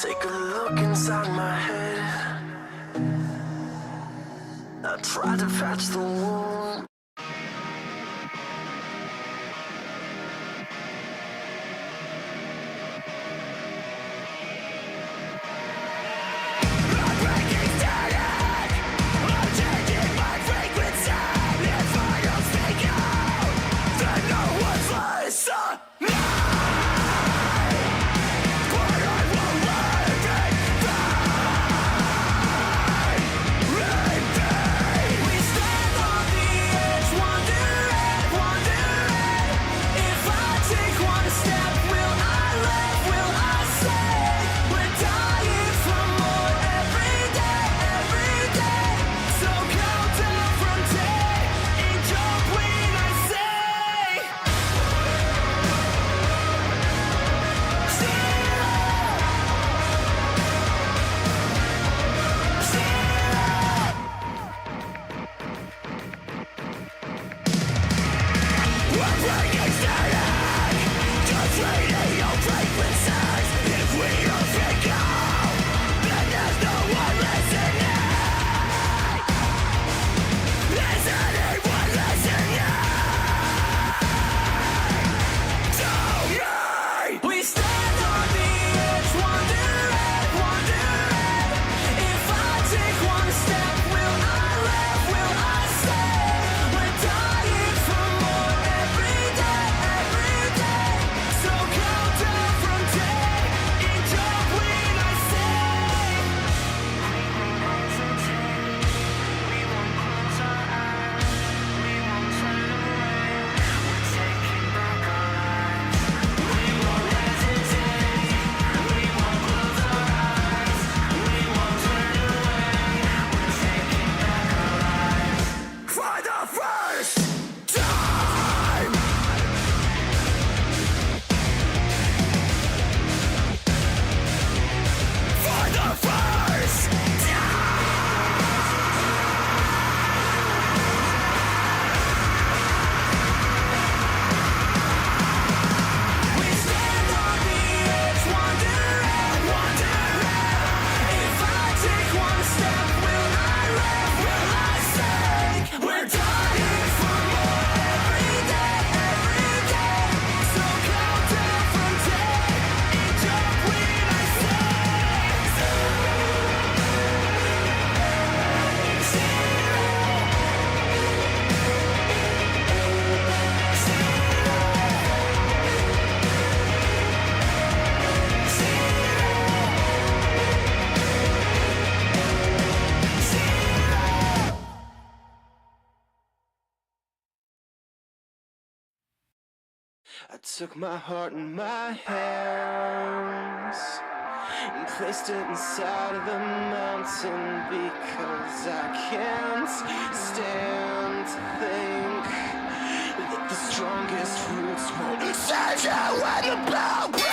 Take a look inside my head. I tried to patch the wound. I took my heart in my hands and placed it inside of the mountain, because I can't stand to think that the strongest roots won't save you when the blow breaks.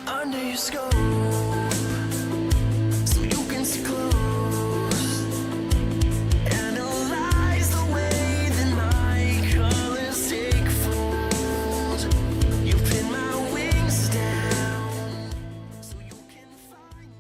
Under your scope, so you can see close. Analyze the way that my colors take fold. You pin my wings down, so you can find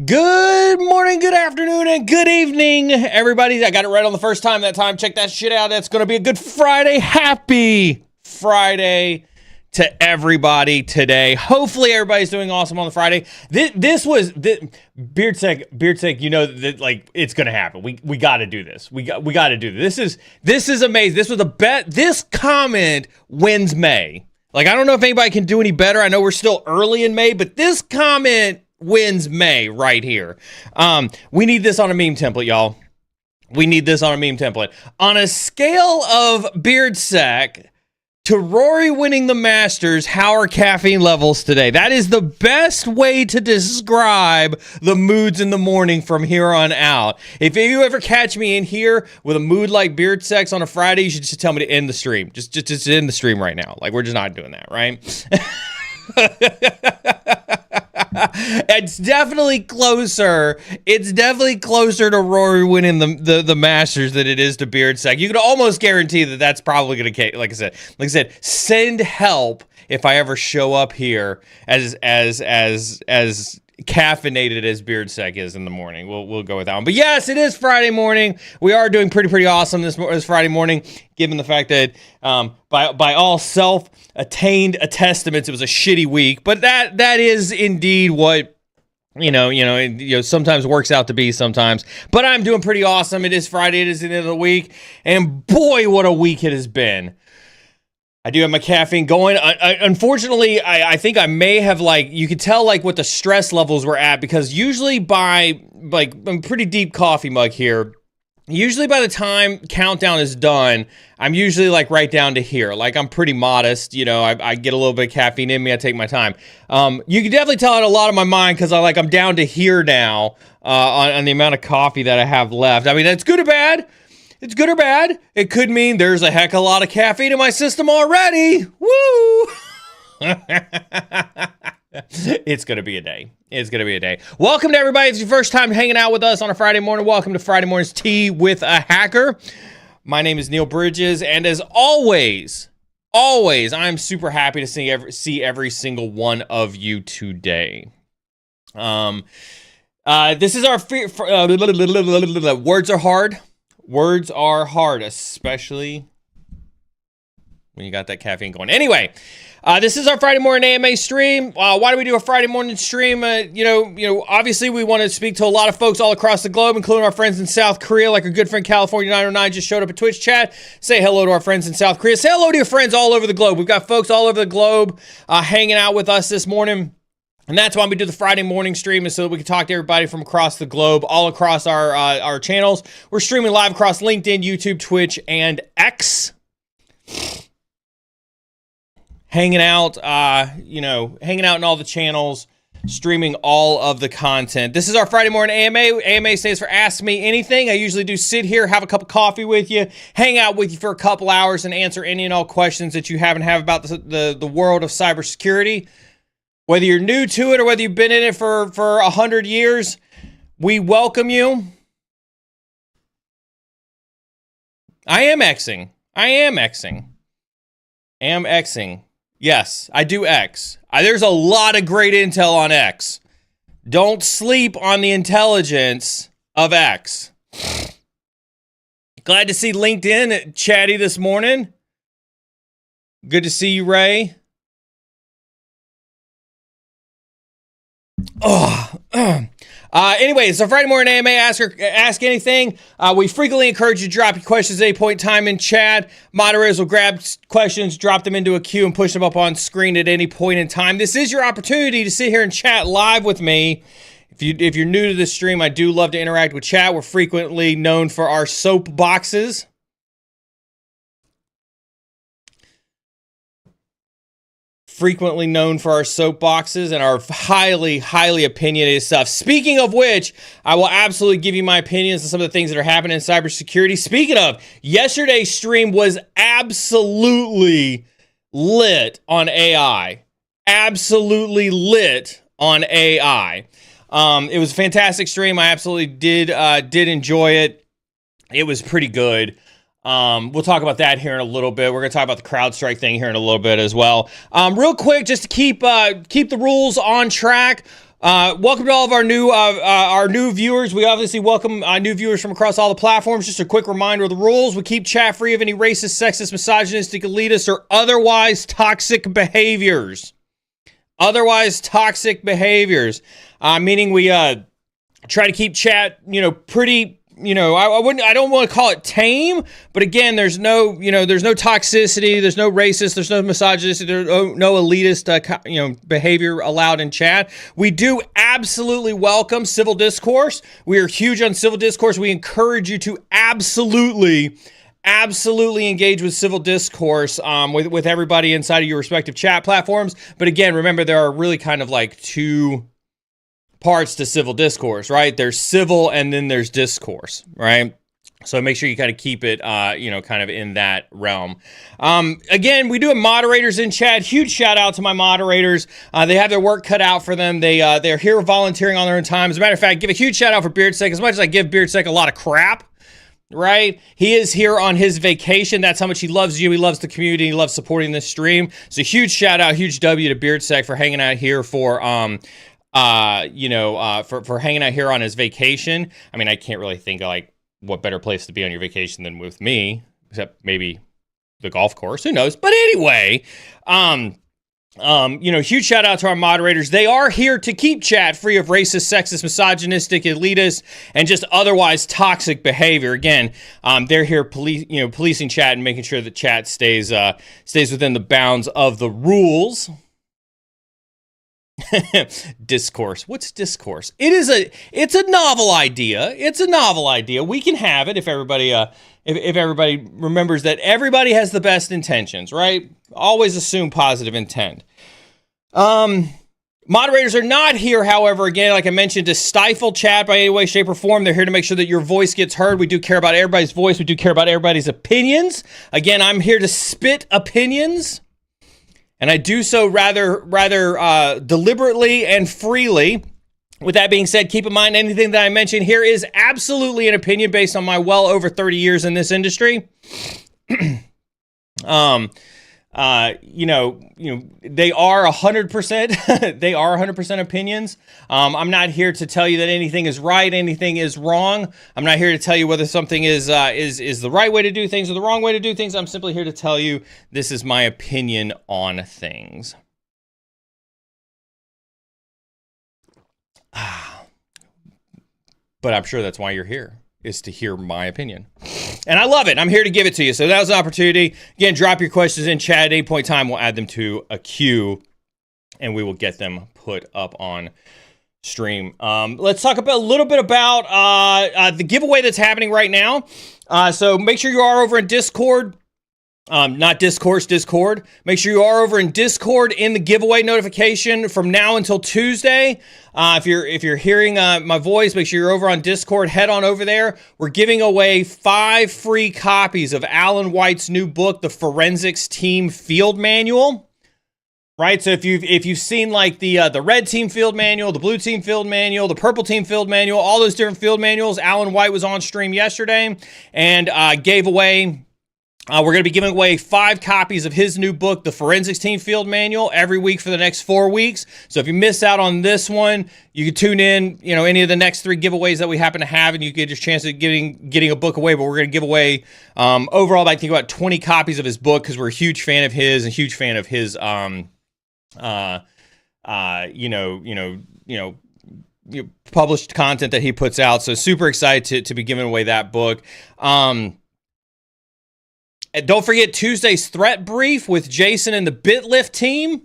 Good morning, good afternoon, and good evening, everybody. I got it right on the first time that time. Check that shit out. That's going to be a good Friday. Happy Friday to everybody today. Hopefully, everybody's doing awesome on the Friday. This was BeardSec. You know that like it's going to happen. We got to do this. We got to do this. This is amazing. This was a bet. This comment wins May. Like I don't know if anybody can do any better. I know we're still early in May, but this comment wins May right here. We need this on a meme template, y'all. We need this on a meme template. On a scale of BeardSec to Rory winning the Masters, how are caffeine levels today? That is the best way to describe the moods in the morning from here on out. If you ever catch me in here with a mood like BeardSec's on a Friday, you should just tell me to end the stream. Just end the stream right now. Like, we're just not doing that, right? It's definitely closer. It's definitely closer to Rory winning the Masters than it is to BeardSec. You can almost guarantee that that's probably going to, like I said, send help if I ever show up here as caffeinated as BeardSec is in the morning. We'll go with that one. But yes, it is Friday morning. We are doing pretty awesome this Friday morning, given the fact that by all self-attained testaments, it was a shitty week. But that is indeed what you know, sometimes works out to be sometimes. But I'm doing pretty awesome. It is Friday. It is the end of the week, and boy, what a week it has been. I do have my caffeine going. Unfortunately, I think I may have, like, you could tell, like, what the stress levels were at, because usually by, like, I'm pretty deep coffee mug here. Usually by the time countdown is done, I'm usually, like, right down to here. Like, I'm pretty modest. You know, I get a little bit of caffeine in me. I take my time. You can definitely tell it a lot of my mind, because I'm down to here now on the amount of coffee that I have left. I mean, that's good or bad. It's good or bad. It could mean there's a heck of a lot of caffeine in my system already. Woo! It's going to be a day. It's going to be a day. Welcome to everybody. If it's your first time hanging out with us on a Friday morning, welcome to Friday Morning's Tea with a Hacker. My name is Neal Bridges, and as always, I'm super happy to see every single one of you today. This is our words are hard. Words are hard, especially when you got that caffeine going. Anyway, this is our Friday morning AMA stream. Why do we do a Friday morning stream? Obviously we want to speak to a lot of folks all across the globe, including our friends in South Korea, like our good friend California 909 just showed up at Twitch chat. Say hello to our friends in South Korea. Say hello to your friends all over the globe. We've got folks all over the globe hanging out with us this morning. And that's why we do the Friday morning stream, is so that we can talk to everybody from across the globe, all across our channels. We're streaming live across LinkedIn, YouTube, Twitch, and X. Hanging out, hanging out in all the channels, streaming all of the content. This is our Friday morning AMA. AMA stands for Ask Me Anything. I usually do sit here, have a cup of coffee with you, hang out with you for a couple hours, and answer any and all questions that you have about the world of cybersecurity. Whether you're new to it or whether you've been in it for 100 years, we welcome you. I am Xing. Yes, I do X. There's a lot of great intel on X. Don't sleep on the intelligence of X. Glad to see LinkedIn chatty this morning. Good to see you, Ray. Anyways, so Friday morning AMA, ask anything. We frequently encourage you to drop your questions at any point in time in chat. Moderators will grab questions, drop them into a queue, and push them up on screen at any point in time. This is your opportunity to sit here and chat live with me. If you're new to this stream, I do love to interact with chat. We're frequently known for our soapboxes. Frequently known for our soapboxes and our highly, highly opinionated stuff. Speaking of which, I will absolutely give you my opinions on some of the things that are happening in cybersecurity. Speaking of, yesterday's stream was absolutely lit on AI. Absolutely lit on AI. It was a fantastic stream. I absolutely did enjoy it. It was pretty good. We'll talk about that here in a little bit. We're going to talk about the CrowdStrike thing here in a little bit as well. Real quick, just to keep the rules on track. Welcome to all of our new viewers. We obviously welcome new viewers from across all the platforms. Just a quick reminder of the rules. We keep chat free of any racist, sexist, misogynistic, elitist, or otherwise toxic behaviors. Meaning we try to keep chat, pretty, I don't want to call it tame, but again, there's no toxicity, there's no racist, there's no misogynistic, there's no elitist, behavior allowed in chat. We do absolutely welcome civil discourse. We are huge on civil discourse. We encourage you to absolutely engage with civil discourse with everybody inside of your respective chat platforms. But again, remember, there are really kind of like two parts to civil discourse, right? There's civil and then there's discourse, right? So make sure you kind of keep it, kind of in that realm. Again, we do have moderators in chat. Huge shout out to my moderators. They have their work cut out for them. They're here volunteering on their own time. As a matter of fact, give a huge shout out for BeardSec. As much as I give BeardSec a lot of crap, right? He is here on his vacation. That's how much he loves you. He loves the community. He loves supporting this stream. So huge shout out, huge W to BeardSec for hanging out here for hanging out here on his vacation. I mean, I can't really think of like what better place to be on your vacation than with me, except maybe the golf course. Who knows? But anyway, huge shout out to our moderators. They are here to keep chat free of racist, sexist, misogynistic, elitist, and just otherwise toxic behavior. Again, they're here policing chat and making sure that chat stays within the bounds of the rules. Discourse. What's discourse? It's a novel idea. We can have it if everybody if everybody remembers that everybody has the best intentions, right? Always assume positive intent. Moderators are not here, however, again, like I mentioned, to stifle chat by any way, shape, or form. They're here to make sure that your voice gets heard. We do care about everybody's voice. We do care about everybody's opinions. Again, I'm here to spit opinions. And I do so rather deliberately and freely. With that being said, keep in mind anything that I mention here is absolutely an opinion based on my well over 30 years in this industry. They are 100%. They are 100% opinions. I'm not here to tell you that anything is right, anything is wrong. I'm not here to tell you whether something is the right way to do things or the wrong way to do things. I'm simply here to tell you this is my opinion on things. But I'm sure that's why you're here, is to hear my opinion. And I love it. I'm here to give it to you. So that was an opportunity. Again, drop your questions in chat at any point in time. We'll add them to a queue and we will get them put up on stream. Let's talk a little bit about the giveaway that's happening right now. So make sure you are over in Discord. Not Discourse, Discord. Make sure you are over in Discord in the giveaway notification from now until Tuesday. If you're hearing my voice, make sure you're over on Discord. Head on over there. We're giving away 5 free copies of Alan White's new book, The Forensics Team Field Manual. Right, so if you've seen like the red team field manual, the blue team field manual, the purple team field manual, all those different field manuals, Alan White was on stream yesterday and gave away. We're going to be giving away 5 copies of his new book, The Forensics Team Field Manual, every week for the next 4 weeks. So if you miss out on this one, you can tune in, any of the next 3 giveaways that we happen to have, and you get your chance at getting a book away. But we're going to give away overall, I think about 20 copies of his book because we're a huge fan of his and huge fan of his published content that he puts out. So super excited to be giving away that book. And don't forget Tuesday's threat brief with Jason and the BitLift team.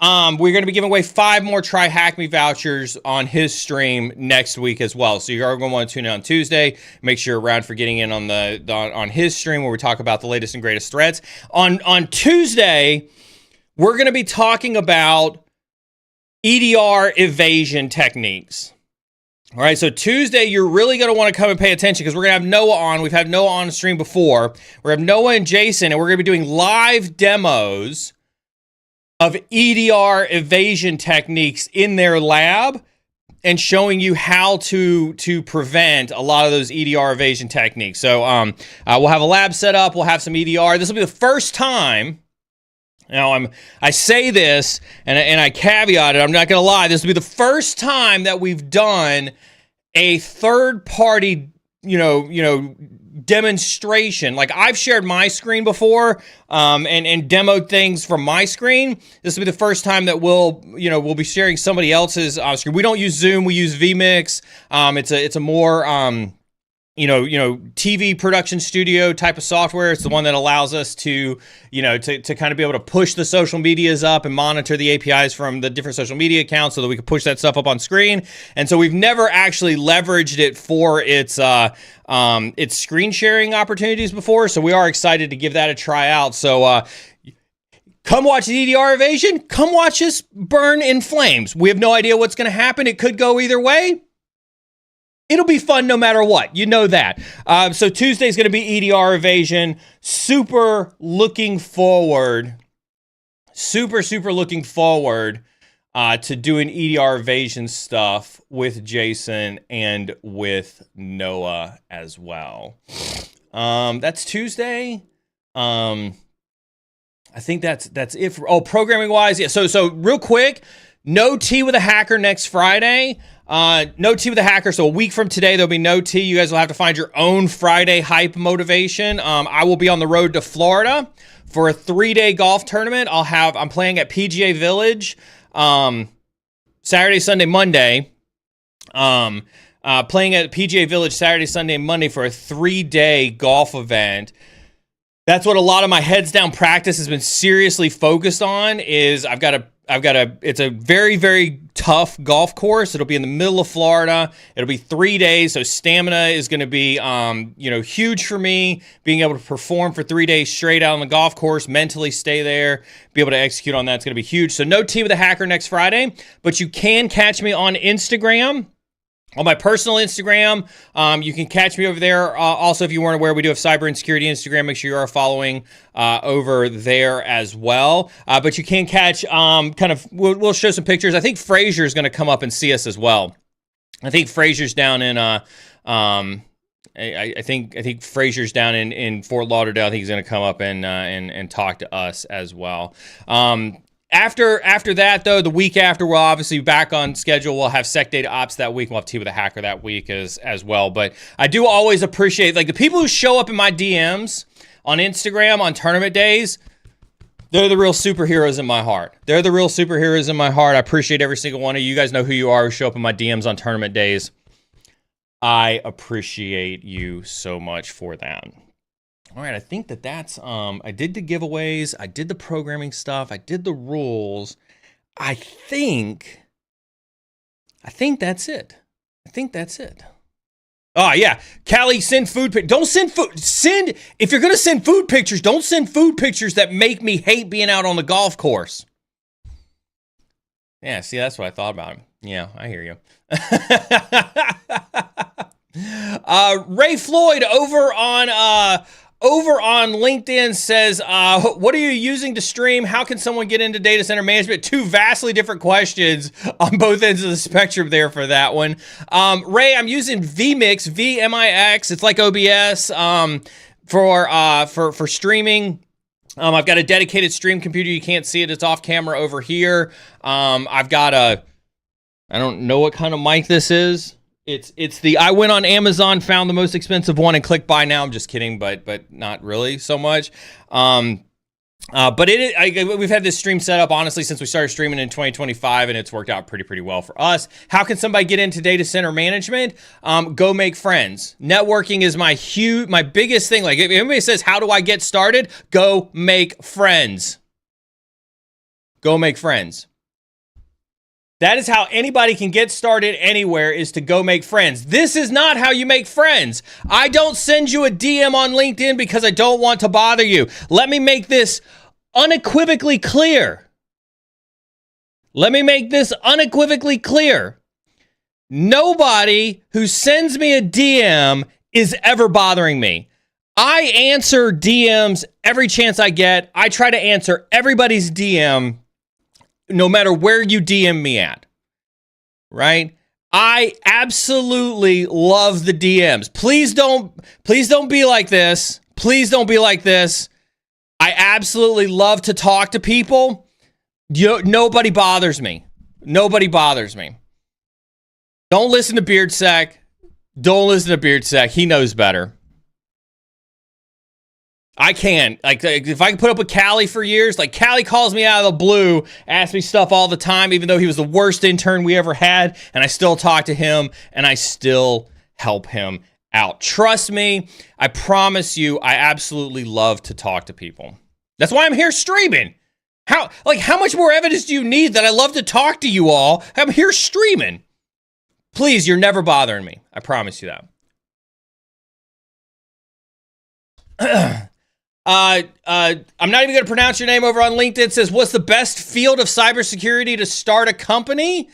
we're going to be giving away 5 more Try Hack Me vouchers on his stream next week as well. So you're going to want to tune in on Tuesday. Make sure you're around for getting in on on his stream where we talk about the latest and greatest threats. On Tuesday, we're going to be talking about EDR evasion techniques. All right, so Tuesday, you're really going to want to come and pay attention because we're going to have Noah on. We've had Noah on the stream before. We're going to have Noah and Jason, and we're going to be doing live demos of EDR evasion techniques in their lab and showing you how to prevent a lot of those EDR evasion techniques. So we'll have a lab set up. We'll have some EDR. This will be the first time. Now, I say this, and I caveat it. I'm not going to lie. This will be the first time that we've done a third-party, demonstration. Like, I've shared my screen before, and demoed things from my screen. This will be the first time that we'll be sharing somebody else's screen. We don't use Zoom. We use vMix. It's a more TV production studio type of software. It's the one that allows us to kind of be able to push the social medias up and monitor the APIs from the different social media accounts so that we can push that stuff up on screen. And so we've never actually leveraged it for its screen sharing opportunities before. So we are excited to give that a try out. So, come watch the EDR evasion. Come watch us burn in flames. We have no idea what's going to happen. It could go either way. It'll be fun no matter what. You know that. So Tuesday's going to be EDR evasion. Super looking forward to doing EDR evasion stuff with Jason and with Noah as well. That's Tuesday. I think that's it. Programming wise, yeah. So real quick, no tea with a hacker next Friday. No tea with a hacker. So a week from today, there'll be no tea. You guys will have to find your own Friday hype motivation. I will be on the road to Florida for a 3-day golf tournament. I'm playing at PGA Village, Saturday, Sunday, Monday. Playing at PGA Village Saturday, Sunday, and Monday for a 3-day golf event. That's what a lot of my heads down practice has been seriously focused on. It's a very, very tough golf course. It'll be in the middle of Florida. It'll be 3 days. So stamina is going to be, huge for me. Being able to perform for 3 days straight out on the golf course, mentally stay there, be able to execute on that. It's going to be huge. So no tea with a hacker next Friday, but you can catch me on Instagram. On my personal Instagram, you can catch me over there. Also, if you weren't aware, we do have Cyber Insecurity Instagram. Make sure you are following over there as well. But you can catch we'll show some pictures. I think Frazier is going to come up and see us as well. I think Frazier's down in I think Frazier's down in Fort Lauderdale. I think he's going to come up and talk to us as well. After that, though, the week after, we'll obviously be back on schedule. We'll have Sec Data Ops that week. We'll have Tea with a Hacker that week as well. But I do always appreciate, the people who show up in my DMs on Instagram on tournament days. They're the real superheroes in my heart. I appreciate every single one of you. You guys know who you are who show up in my DMs on tournament days. I appreciate you so much for that. All right, I think that's, I did the giveaways, I did the programming stuff, I did the rules. I think that's it. Oh, yeah. Callie, send food pictures. Don't send food. If you're going to send food pictures, don't send food pictures that make me hate being out on the golf course. Yeah, see, that's what I thought about him. Yeah, I hear you. Ray Floyd over on LinkedIn says, what are you using to stream? How can someone get into data center management? 2 vastly different questions on both ends of the spectrum there for that one. Ray, I'm using vMix, VMIX. It's like OBS for streaming. I've got a dedicated stream computer. You can't see it. It's off camera over here. I've got I don't know what kind of mic this is. I went on Amazon, found the most expensive one, and clicked buy now. I'm just kidding, but not really so much. But we've had this stream set up, honestly, since we started streaming in 2025, and it's worked out pretty well for us. How can somebody get into data center management? Go make friends. Networking is my biggest thing. Like, if anybody says, how do I get started? Go make friends. Go make friends. That is how anybody can get started anywhere, is to go make friends. This is not how you make friends. I don't send you a DM on LinkedIn because I don't want to bother you. Let me make this unequivocally clear. Nobody who sends me a DM is ever bothering me. I answer DMs every chance I get. I try to answer everybody's DM, no matter where you DM me at, right? I absolutely love the DMs. Please don't be like this. Please don't be like this. I absolutely love to talk to people. Nobody bothers me. Nobody bothers me. Don't listen to BeardSec. Don't listen to BeardSec. He knows better. I can. Like, if I can put up with Callie for years, like, Callie calls me out of the blue, asks me stuff all the time, even though he was the worst intern we ever had, and I still talk to him, and I still help him out. Trust me, I promise you, I absolutely love to talk to people. That's why I'm here streaming. How much more evidence do you need that I love to talk to you all? I'm here streaming. Please, you're never bothering me. I promise you that. I'm not even going to pronounce your name over on LinkedIn. It says, what's the best field of cybersecurity to start a company?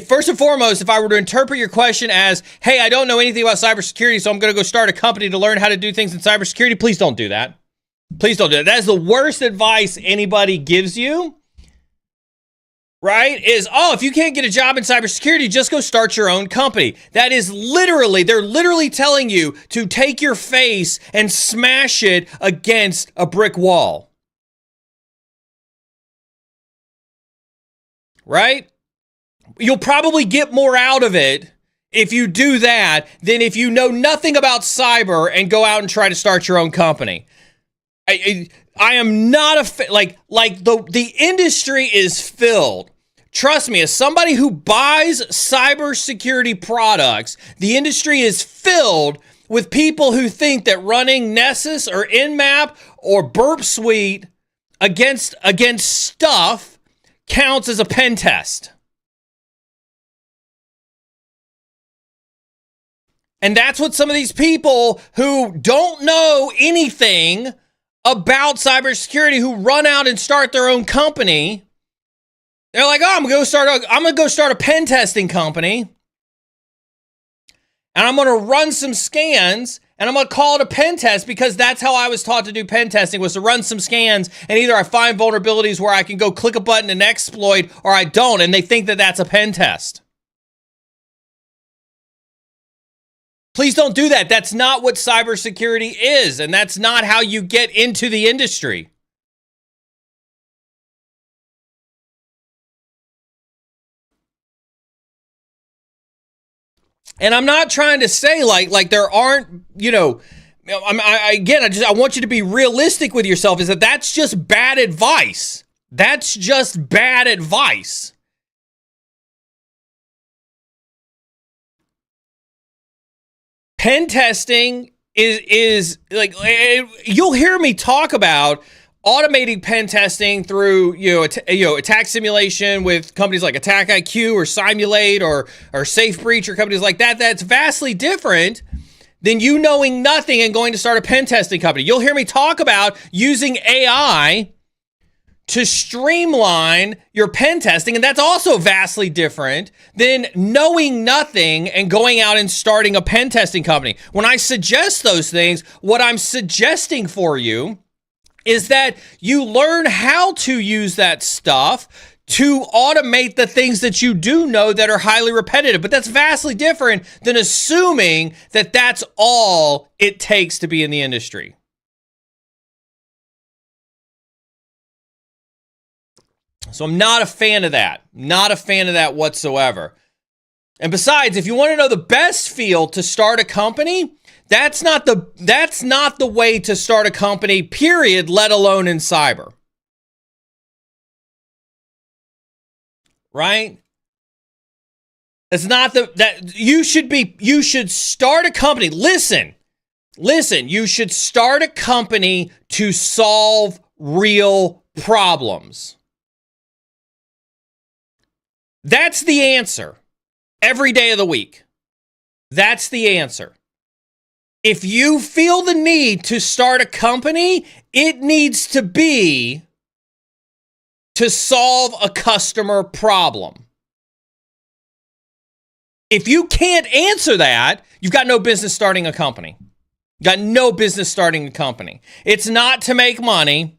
First and foremost, if I were to interpret your question as, hey, I don't know anything about cybersecurity, so I'm going to go start a company to learn how to do things in cybersecurity, please don't do that. Please don't do that. That is the worst advice anybody gives you. Right? Is, if you can't get a job in cybersecurity, just go start your own company. That is they're literally telling you to take your face and smash it against a brick wall. Right? You'll probably get more out of it if you do that than if you know nothing about cyber and go out and try to start your own company. I am not the industry is filled. Trust me, as somebody who buys cybersecurity products, the industry is filled with people who think that running Nessus or Nmap or Burp Suite against stuff counts as a pen test. And that's what some of these people who don't know anything about cybersecurity, who run out and start their own company, they're like, I'm gonna go start a pen testing company, and I'm gonna run some scans, and I'm gonna call it a pen test because that's how I was taught to do pen testing, was to run some scans, and either I find vulnerabilities where I can go click a button and exploit, or I don't, and they think that that's a pen test. Please don't do that. That's not what cybersecurity is, and that's not how you get into the industry. And I'm not trying to say like there aren't, I want you to be realistic with yourself, is that's just bad advice. That's just bad advice. Pen testing is like, you'll hear me talk about automating pen testing through attack simulation with companies like Attack IQ or Simulate or Safe Breach or companies like that. That's vastly different than you knowing nothing and going to start a pen testing company. You'll hear me talk about using AI to streamline your pen testing, and that's also vastly different than knowing nothing and going out and starting a pen testing company. When I suggest those things, what I'm suggesting for you is that you learn how to use that stuff to automate the things that you do know that are highly repetitive. But that's vastly different than assuming that that's all it takes to be in the industry. So I'm not a fan of that. Not a fan of that whatsoever. And besides, if you want to know the best field to start a company, that's not the way to start a company, period, let alone in cyber. Right? That's not you should start a company. Listen, you should start a company to solve real problems. That's the answer. Every day of the week. That's the answer. If you feel the need to start a company, it needs to be to solve a customer problem. If you can't answer that, you've got no business starting a company. You've got no business starting a company. It's not to make money.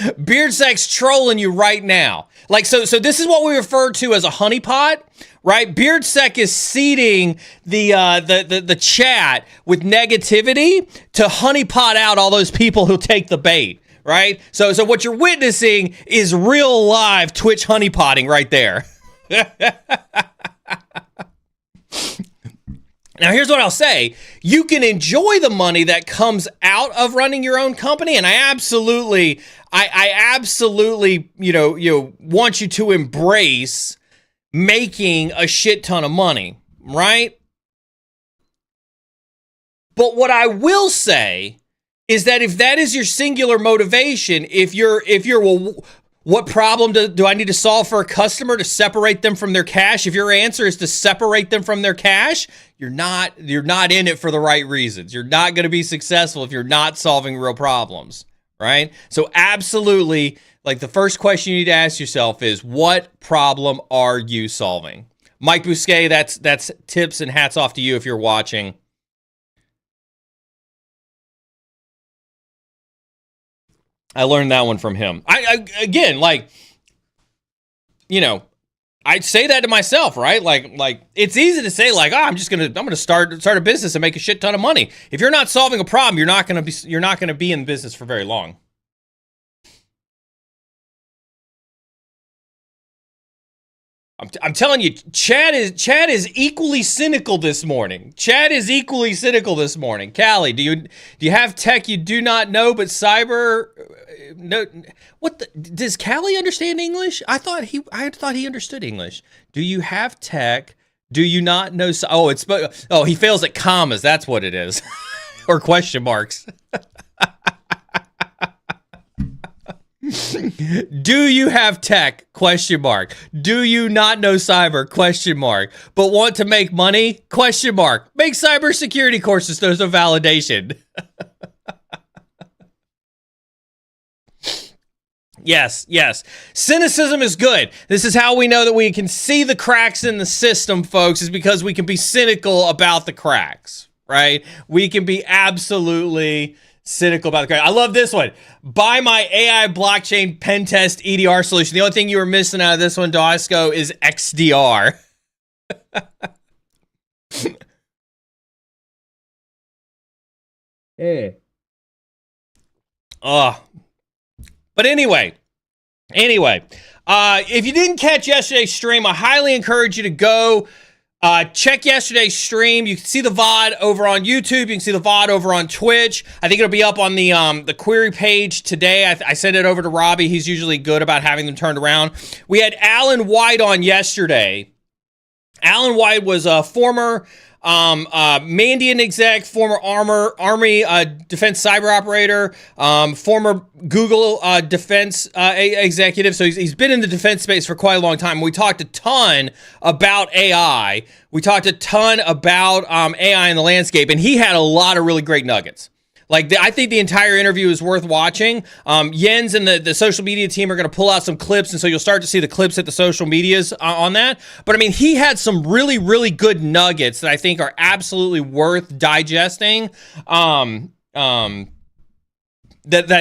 BeardSec's trolling you right now. Like, so this is what we refer to as a honeypot, right? BeardSec is seeding the chat with negativity to honeypot out all those people who take the bait, right? So what you're witnessing is real live Twitch honeypotting right there. Now, here's what I'll say. You can enjoy the money that comes out of running your own company, and I absolutely, want you to embrace making a shit ton of money, right? But what I will say is that if that is your singular motivation, if you're well, what problem do I need to solve for a customer to separate them from their cash? If your answer is to separate them from their cash, you're not in it for the right reasons. You're not going to be successful if you're not solving real problems, right? So absolutely, like the first question you need to ask yourself is, what problem are you solving? Mike Bluesky, that's tips and hats off to you if you're watching. I learned that one from him. I again, like, I'd say that to myself, right? Like it's easy to say, like, I'm gonna start a business and make a shit ton of money. If you're not solving a problem, you're not gonna be in business for very long. I'm telling you, Chad is equally cynical this morning. Callie, do you have tech you do not know but cyber? No, does Callie understand English? I thought he understood English. Do you have tech? Do you not know? He fails at commas. That's what it is, or question marks. Do you have tech? Question mark. Do you not know cyber? Question mark. But want to make money? Question mark. Make cybersecurity courses. There's no validation. Yes. Cynicism is good. This is how we know that we can see the cracks in the system, folks, is because we can be cynical about the cracks, right? We can be absolutely cynical about the cracks. I love this one. Buy my AI blockchain pen test EDR solution. The only thing you were missing out of this one, Dosco, is XDR. Hey. But anyway, if you didn't catch yesterday's stream, I highly encourage you to go check yesterday's stream. You can see the VOD over on YouTube. You can see the VOD over on Twitch. I think it'll be up on the query page today. I sent it over to Robbie. He's usually good about having them turned around. We had Alan White on yesterday. Alan White was a former Mandiant exec, former Army defense cyber operator, former Google defense executive. So he's been in the defense space for quite a long time. We talked a ton about AI. We talked a ton about AI in the landscape, and he had a lot of really great nuggets. I think the entire interview is worth watching. Jens and the social media team are going to pull out some clips, and so you'll start to see the clips at the social medias on that. But, I mean, he had some really, really good nuggets that I think are absolutely worth digesting that I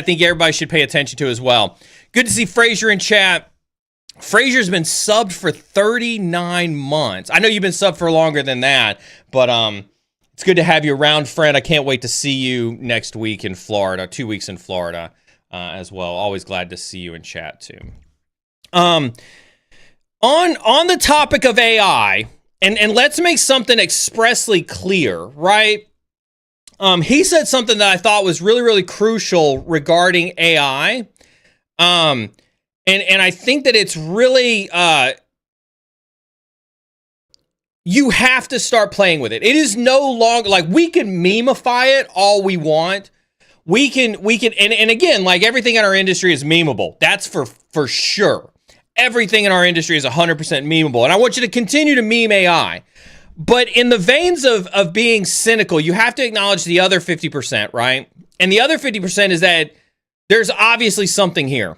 think everybody should pay attention to as well. Good to see Frazier in chat. Frazier's been subbed for 39 months. I know you've been subbed for longer than that, but it's good to have you around, friend. I can't wait to see you next week in Florida, 2 weeks in Florida as well. Always glad to see you in chat too. On the topic of AI, and let's make something expressly clear, right? He said something that I thought was really, really crucial regarding AI. And I think that it's really you have to start playing with it. It is no longer, like, we can memeify it all we want. and again, like everything in our industry is memeable. That's for sure. Everything in our industry is 100% memeable. And I want you to continue to meme AI. But in the veins of being cynical, you have to acknowledge the other 50%, right? And the other 50% is that there's obviously something here.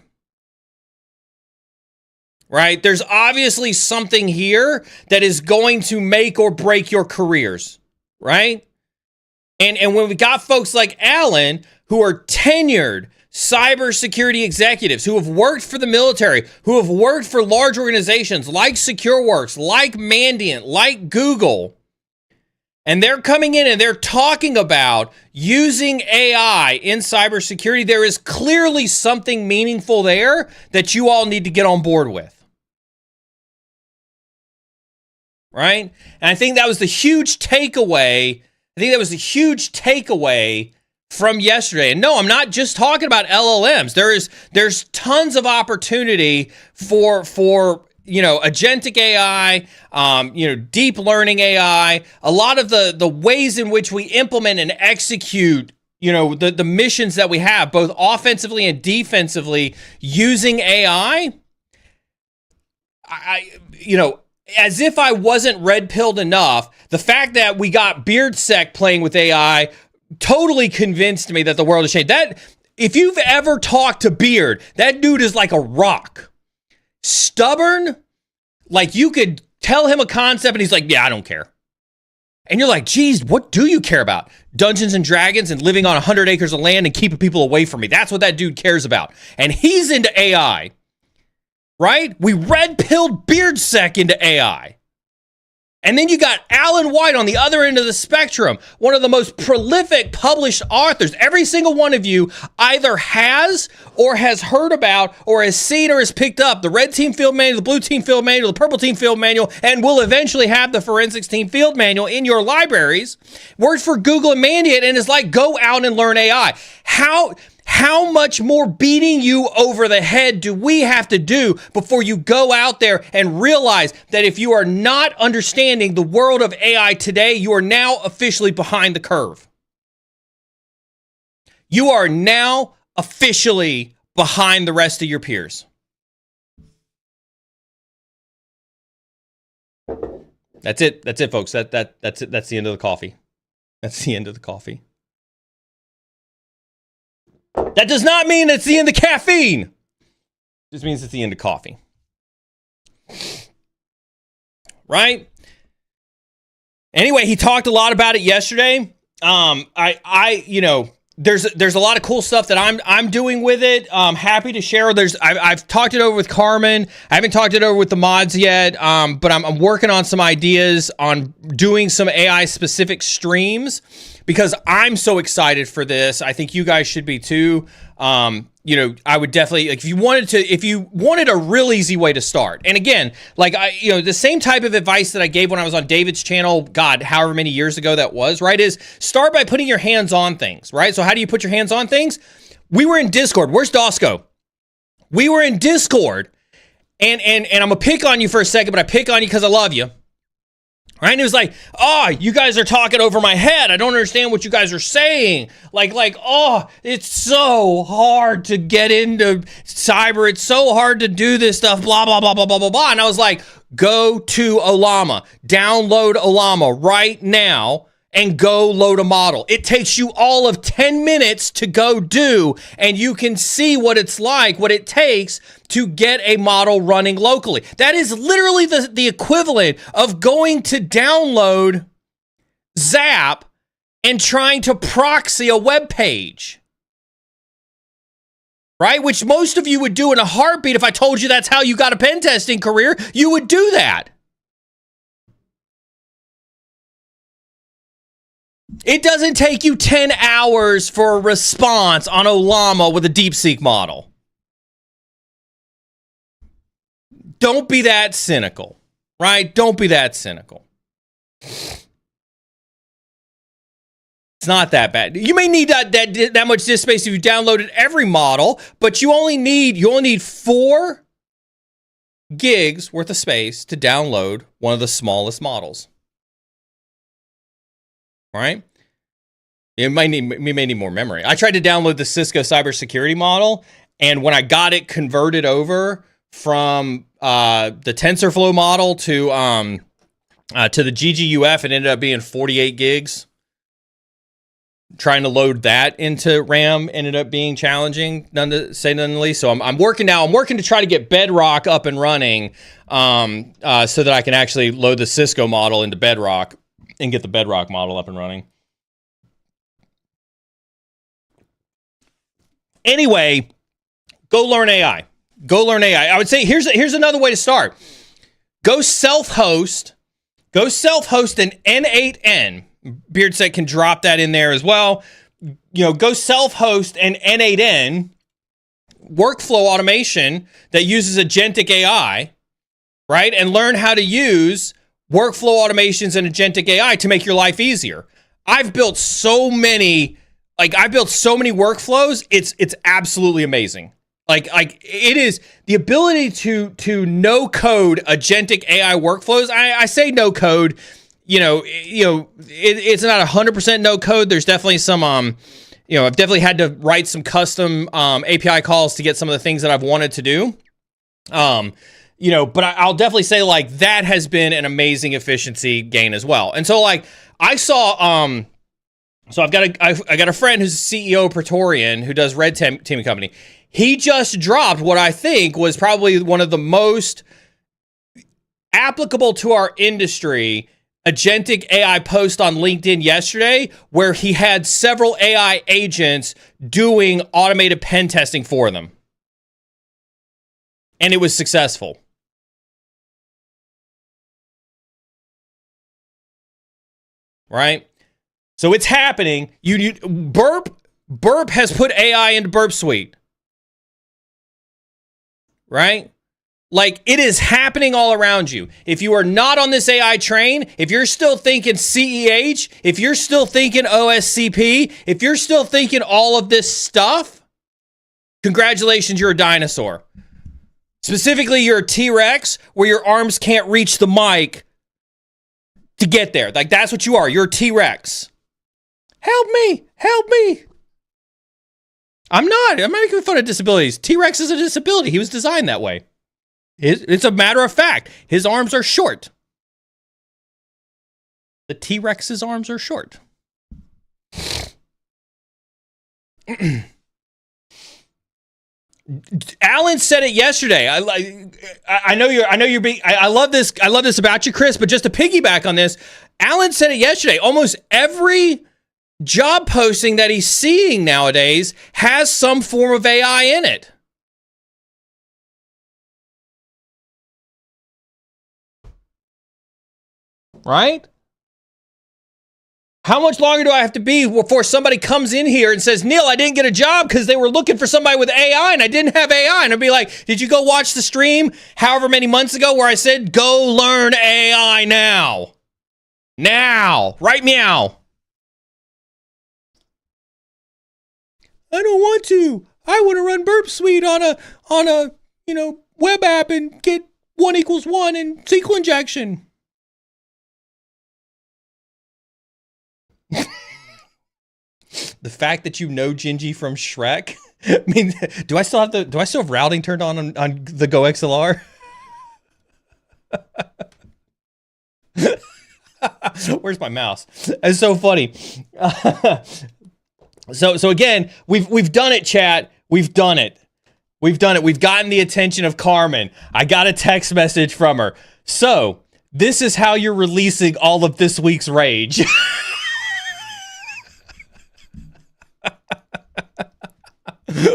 Right? There's obviously something here that is going to make or break your careers, right? And when we got folks like Alan, who are tenured cybersecurity executives, who have worked for the military, who have worked for large organizations like SecureWorks, like Mandiant, like Google, and they're coming in and they're talking about using AI in cybersecurity, there is clearly something meaningful there that you all need to get on board with. Right? And I think that was the huge takeaway. From yesterday. And no, I'm not just talking about LLMs. There's tons of opportunity for agentic AI, deep learning AI, a lot of the ways in which we implement and execute, the missions that we have, both offensively and defensively, using AI. As if I wasn't red-pilled enough, the fact that we got BeardSec playing with AI totally convinced me that the world has changed. That, if you've ever talked to Beard, that dude is like a rock. Stubborn, like you could tell him a concept and he's like, yeah, I don't care. And you're like, geez, what do you care about? Dungeons and Dragons and living on 100 acres of land and keeping people away from me. That's what that dude cares about. And he's into AI, right? We red-pilled BeardSec into AI. And then you got Alan White on the other end of the spectrum, one of the most prolific published authors. Every single one of you either has or has heard about or has seen or has picked up the red team field manual, the blue team field manual, the purple team field manual, and will eventually have the forensics team field manual in your libraries. Works for Google and Mandiant and is like, go out and learn AI. How much more beating you over the head do we have to do before you go out there and realize that if you are not understanding the world of AI today, you are now officially behind the curve? You are now officially behind the rest of your peers. That's it. That's it, folks. That's it. That's the end of the coffee. That's the end of the coffee. That does not mean it's the end of caffeine. It just means it's the end of coffee. Right? Anyway, he talked a lot about it yesterday. There's a lot of cool stuff that I'm doing with it. Happy to share. I've talked it over with Carmen. I haven't talked it over with the mods yet. But I'm working on some ideas on doing some AI specific streams because I'm so excited for this. I think you guys should be too. I would definitely, like, if you wanted a real easy way to start. And again, like the same type of advice that I gave when I was on David's channel, God, however many years ago that was, right? Is start by putting your hands on things, right? So how do you put your hands on things? We were in Discord. Where's Dosco? We were in Discord and I'm gonna pick on you for a second, but I pick on you because I love you. Right? And it was like, oh, you guys are talking over my head. I don't understand what you guys are saying. Oh, it's so hard to get into cyber. It's so hard to do this stuff, blah, blah, blah, blah, blah, blah, blah. And I was like, go to Olama, download Olama right now and go load a model. It takes you all of 10 minutes to go do, and you can see what it's like, what it takes to get a model running locally. That is literally the equivalent of going to download Zap and trying to proxy a web page. Right? Which most of you would do in a heartbeat. If I told you that's how you got a pen testing career, you would do that. It doesn't take you 10 hours for a response on Olama with a DeepSeek model. Don't be that cynical, right? Don't be that cynical. It's not that bad. You may need that much disk space if you downloaded every model, but you only need 4 gigs worth of space to download one of the smallest models. Right? We may need more memory. I tried to download the Cisco cybersecurity model, and when I got it converted over from the TensorFlow model to the GGUF, it ended up being 48 gigs. Trying to load that into RAM ended up being challenging, none to say none the least. So I'm working now. I'm working to try to get Bedrock up and running, so that I can actually load the Cisco model into Bedrock and get the Bedrock model up and running. Anyway, go learn AI. Go learn AI. I would say here's another way to start. Go self-host an N8N. Beardset can drop that in there as well. Go self-host an N8N workflow automation that uses agentic AI, right? And learn how to use workflow automations and agentic AI to make your life easier. I've built so many workflows. It's absolutely amazing. Like it is the ability to no code agentic AI workflows. I say no code. It's not 100% no code. There's definitely some, I've definitely had to write some custom API calls to get some of the things that I've wanted to do. But I'll definitely say like that has been an amazing efficiency gain as well. And so like I saw, so I got a friend who's CEO of Praetorian who does Red Teaming Company. He just dropped what I think was probably one of the most applicable to our industry agentic AI post on LinkedIn yesterday, where he had several AI agents doing automated pen testing for them. And it was successful. Right? So it's happening. Burp has put AI into Burp Suite. Right? Like, it is happening all around you. If you are not on this AI train, if you're still thinking CEH, if you're still thinking OSCP, if you're still thinking all of this stuff, congratulations, you're a dinosaur. Specifically, you're a T-Rex where your arms can't reach the mic to get there. Like, that's what you are. You're a T-Rex. Help me. Help me. I'm not making fun of disabilities. T-Rex is a disability. He was designed that way. It's a matter of fact. His arms are short. The T-Rex's arms are short. Alan said it yesterday. I love this about you, Chris, but just to piggyback on this, Alan said it yesterday. Almost every job posting that he's seeing nowadays has some form of AI in it. Right? How much longer do I have to be before somebody comes in here and says, Neal, I didn't get a job because they were looking for somebody with AI and I didn't have AI. And I'd be like, did you go watch the stream however many months ago where I said, go learn AI now? Now. Right meow. I don't want to. I want to run Burp Suite on a web app and get 1 = 1 and SQL injection. The fact that you know Gingy from Shrek. I mean, do I still have routing turned on the Go XLR? Where's my mouse? It's so funny. So again, we've done it, chat. We've done it. We've gotten the attention of Carmen. I got a text message from her. So this is how you're releasing all of this week's rage.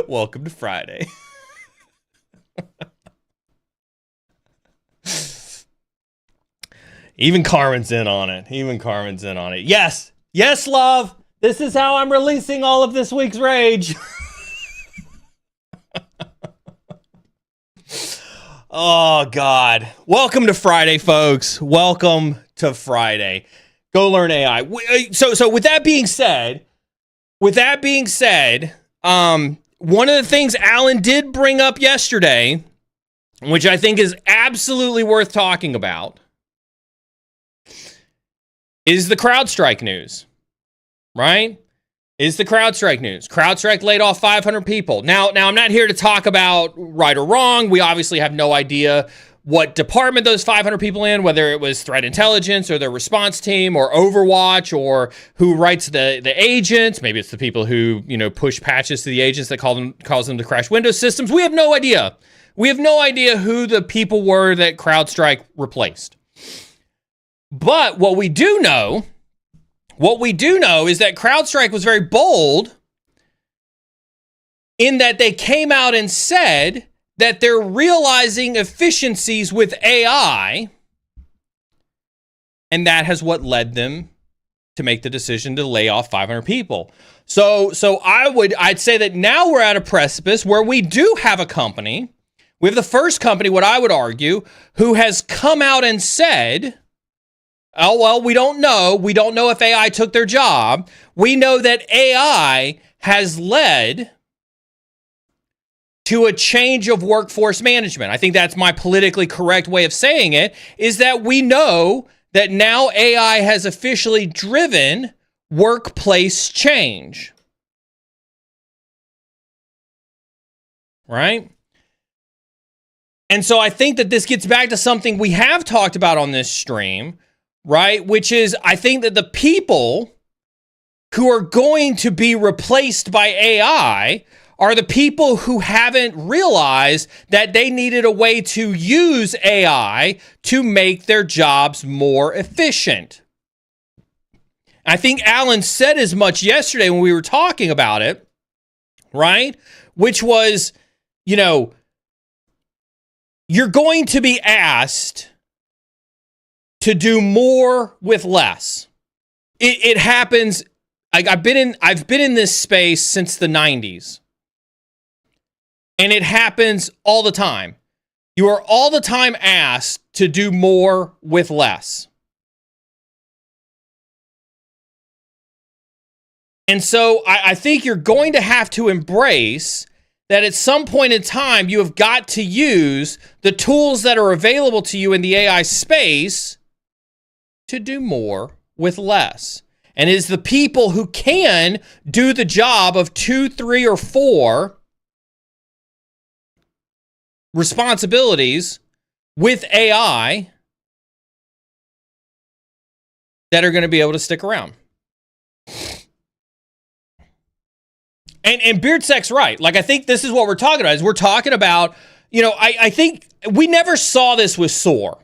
Welcome to Friday. Even Carmen's in on it. Yes, love. This is how I'm releasing all of this week's rage. Oh, God. Welcome to Friday, folks. Welcome to Friday. Go learn AI. So with that being said, one of the things Alan did bring up yesterday, which I think is absolutely worth talking about, is the CrowdStrike news, right? is the CrowdStrike news. CrowdStrike laid off 500 people. Now, I'm not here to talk about right or wrong. We obviously have no idea what department those 500 people in, whether it was threat intelligence or their response team or Overwatch or who writes the agents. Maybe it's the people who, push patches to the agents that cause them to crash Windows systems. We have no idea. We have no idea who the people were that CrowdStrike replaced. But what we do know is that CrowdStrike was very bold in that they came out and said that they're realizing efficiencies with AI, and that has what led them to make the decision to lay off 500 people. So I'd say that now we're at a precipice where we do have a company. We have the first company, what I would argue, who has come out and said, oh, well, we don't know. We don't know if AI took their job. We know that AI has led to a change of workforce management. I think that's my politically correct way of saying it, is that we know that now AI has officially driven workplace change. Right? And so I think that this gets back to something we have talked about on this stream, right? Which is, I think that the people who are going to be replaced by AI are the people who haven't realized that they needed a way to use AI to make their jobs more efficient. I think Alan said as much yesterday when we were talking about it, right? Which was, you're going to be asked to do more with less. It happens. I've been in this space since the 90s. And it happens all the time. You are all the time asked to do more with less. And so I think you're going to have to embrace that at some point in time, you have got to use the tools that are available to you in the AI space to do more with less. And it's the people who can do the job of 2, 3, or 4 responsibilities with AI that are going to be able to stick around. And Beardsec's right. Like, I think this is what we're talking about. Is we're talking about, I think we never saw this with SOAR.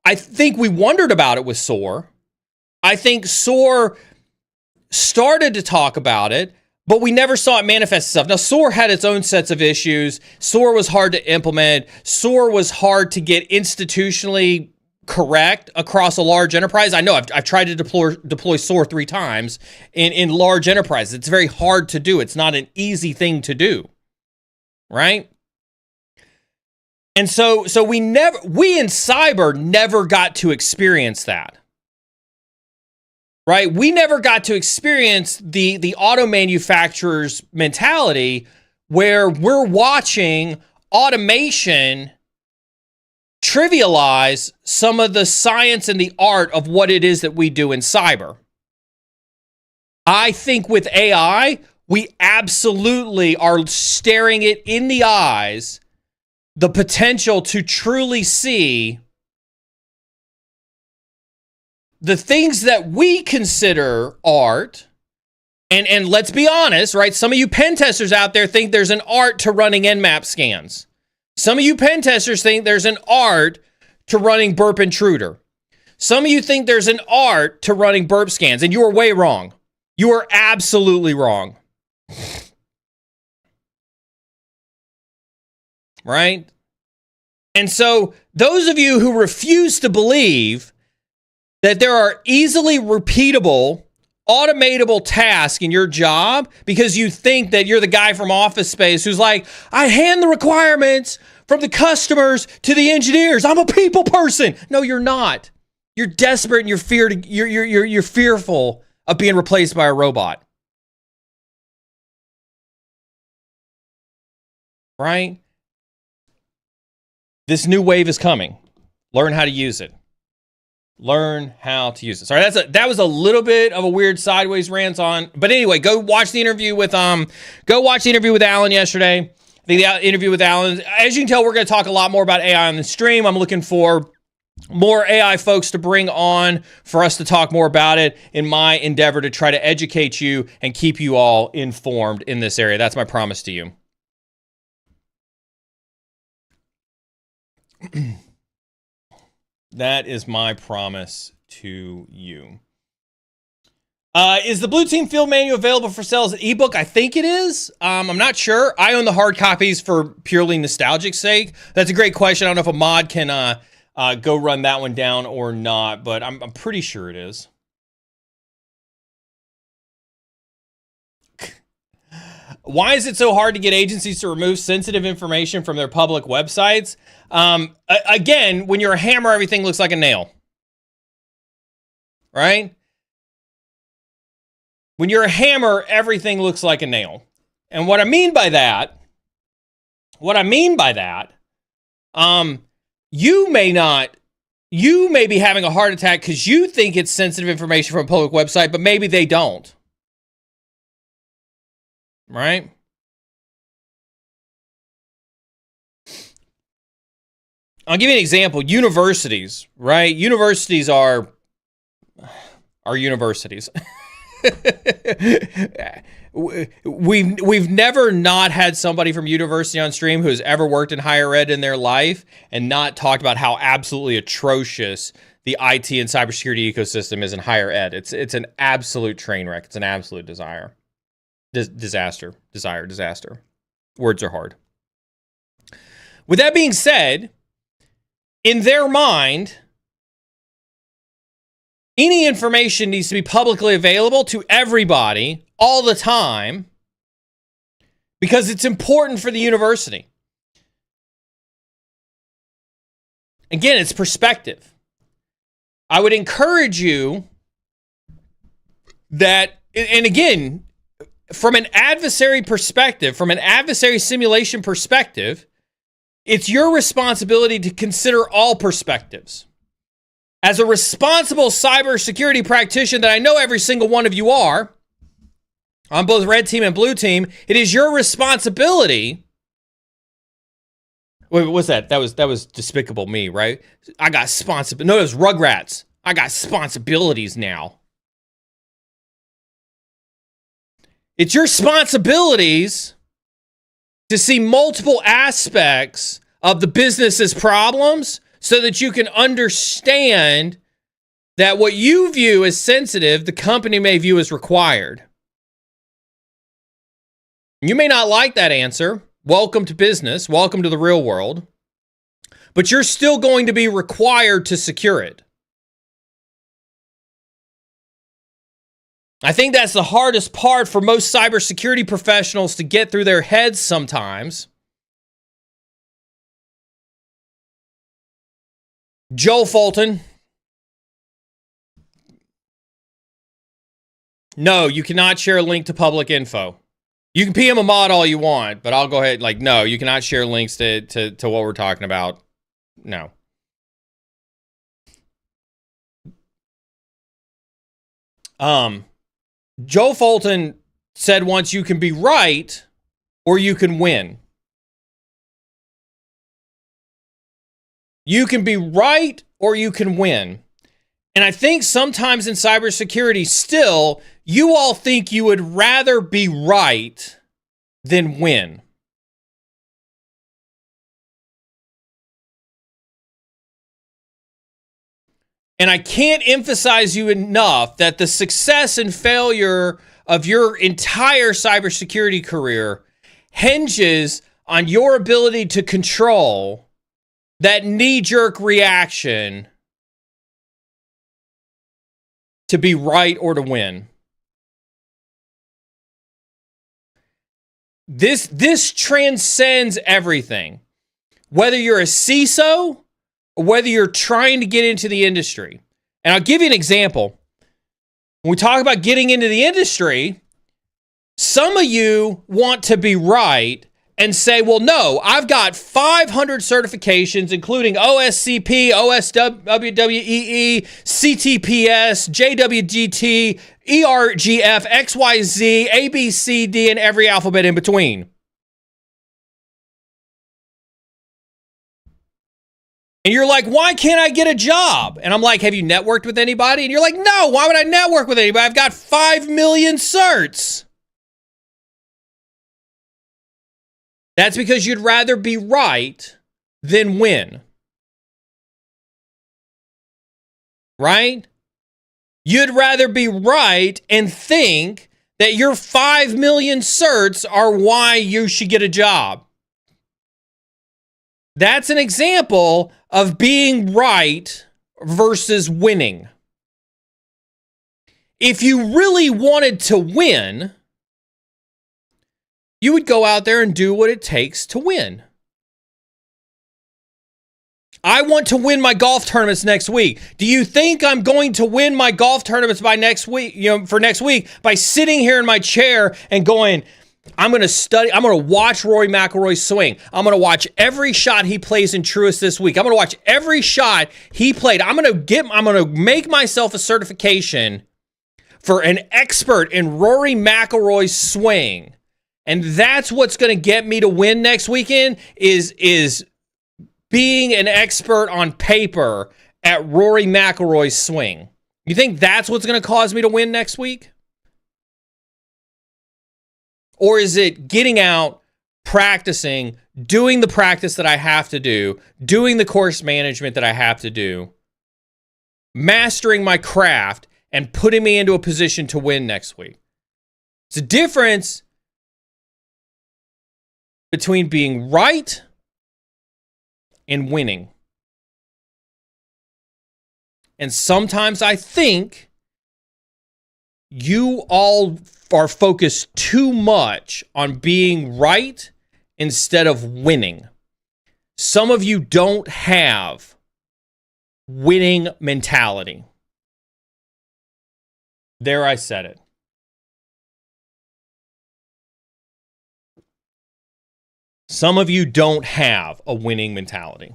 I think we wondered about it with SOAR. I think SOAR started to talk about it, but we never saw it manifest itself. Now, SOAR had its own sets of issues. SOAR was hard to implement. SOAR was hard to get institutionally correct across a large enterprise. I know I've tried to deploy SOAR 3 times in large enterprises. It's very hard to do. It's not an easy thing to do, right? And so we in cyber never got to experience that. Right? We never got to experience the auto manufacturer's mentality where we're watching automation trivialize some of the science and the art of what it is that we do in cyber. I think with AI, we absolutely are staring it in the eyes, the potential to truly see the things that we consider art, and let's be honest, right? Some of you pen testers out there think there's an art to running Nmap scans. Some of you pen testers think there's an art to running burp intruder. Some of you think there's an art to running burp scans, and you are way wrong. You are absolutely wrong. Right? And so those of you who refuse to believe that there are easily repeatable, automatable tasks in your job because you think that you're the guy from Office Space who's like, I hand the requirements from the customers to the engineers. I'm a people person. No, you're not. You're desperate and you're fearful of being replaced by a robot. Right? This new wave is coming. Learn how to use it. Learn how to use it. Sorry, that was a little bit of a weird sideways rant on. But anyway, go watch the interview with Alan yesterday. I think the interview with Alan, as you can tell, we're going to talk a lot more about AI on the stream. I'm looking for more AI folks to bring on for us to talk more about it in my endeavor to try to educate you and keep you all informed in this area. That's my promise to you. That is my promise to you. Is the Blue Team Field Manual available for sale as an ebook? I think it is. I'm not sure. I own the hard copies for purely nostalgic sake. That's a great question. I don't know if a mod can go run that one down or not, but I'm pretty sure it is. Why is it so hard to get agencies to remove sensitive information from their public websites? Again, when you're a hammer, everything looks like a nail. Right? When you're a hammer, everything looks like a nail. And what I mean by that, you may be having a heart attack because you think it's sensitive information from a public website, but maybe they don't. Right? I'll give you an example. Universities, right? Universities are universities. We've never not had somebody from university on stream who has ever worked in higher ed in their life and not talked about how absolutely atrocious the IT and cybersecurity ecosystem is in higher ed. It's an absolute train wreck. It's an absolute disaster. Words are hard. With that being said, in their mind, any information needs to be publicly available to everybody all the time because it's important for the university. Again, it's perspective. I would encourage you that, and again, from an adversary perspective, from an adversary simulation perspective, it's your responsibility to consider all perspectives. As a responsible cybersecurity practitioner that I know every single one of you are, on both red team and blue team, it is your responsibility. Wait, what's that? That was Despicable Me, right? I got no, it was Rugrats. I got responsibilities now. It's your responsibilities to see multiple aspects of the business's problems so that you can understand that what you view as sensitive, the company may view as required. You may not like that answer. Welcome to business. Welcome to the real world. But you're still going to be required to secure it. I think that's the hardest part for most cybersecurity professionals to get through their heads sometimes. Joe Fulton. No, you cannot share a link to public info. You can PM a mod all you want, but I'll go ahead, no, you cannot share links to what we're talking about. No. Joe Fulton said once, you can be right or you can win. You can be right or you can win. And I think sometimes in cybersecurity still, you all think you would rather be right than win. And I can't emphasize you enough that the success and failure of your entire cybersecurity career hinges on your ability to control that knee-jerk reaction to be right or to win. This transcends everything. Whether you're a CISO or whether you're trying to get into the industry. And I'll give you an example. When we talk about getting into the industry, some of you want to be right and say, well, no, I've got 500 certifications, including OSCP, OSWWEE, CTPS, JWGT, ERGF, XYZ, ABCD, and every alphabet in between. And you're like, why can't I get a job? And I'm like, have you networked with anybody? And you're like, no, why would I network with anybody? I've got 5 million certs. That's because you'd rather be right than win. Right? You'd rather be right and think that your 5 million certs are why you should get a job. That's an example of being right versus winning. If you really wanted to win, you would go out there and do what it takes to win. I want to win my golf tournaments next week. Do you think I'm going to win my golf tournaments by next week, for next week, by sitting here in my chair and going, I'm going to study, I'm going to watch Rory McIlroy swing. I'm going to watch every shot he plays in Truist this week. I'm going to watch every shot he played. I'm going to make myself a certification for an expert in Rory McIlroy's swing. And that's what's going to get me to win next weekend is being an expert on paper at Rory McIlroy's swing. You think that's what's going to cause me to win next week? Or is it getting out, practicing, doing the practice that I have to do, doing the course management that I have to do, mastering my craft, and putting me into a position to win next week? It's a difference between being right and winning. And sometimes I think you all are focused too much on being right instead of winning. Some of you don't have winning mentality. There, I said it. Some of you don't have a winning mentality.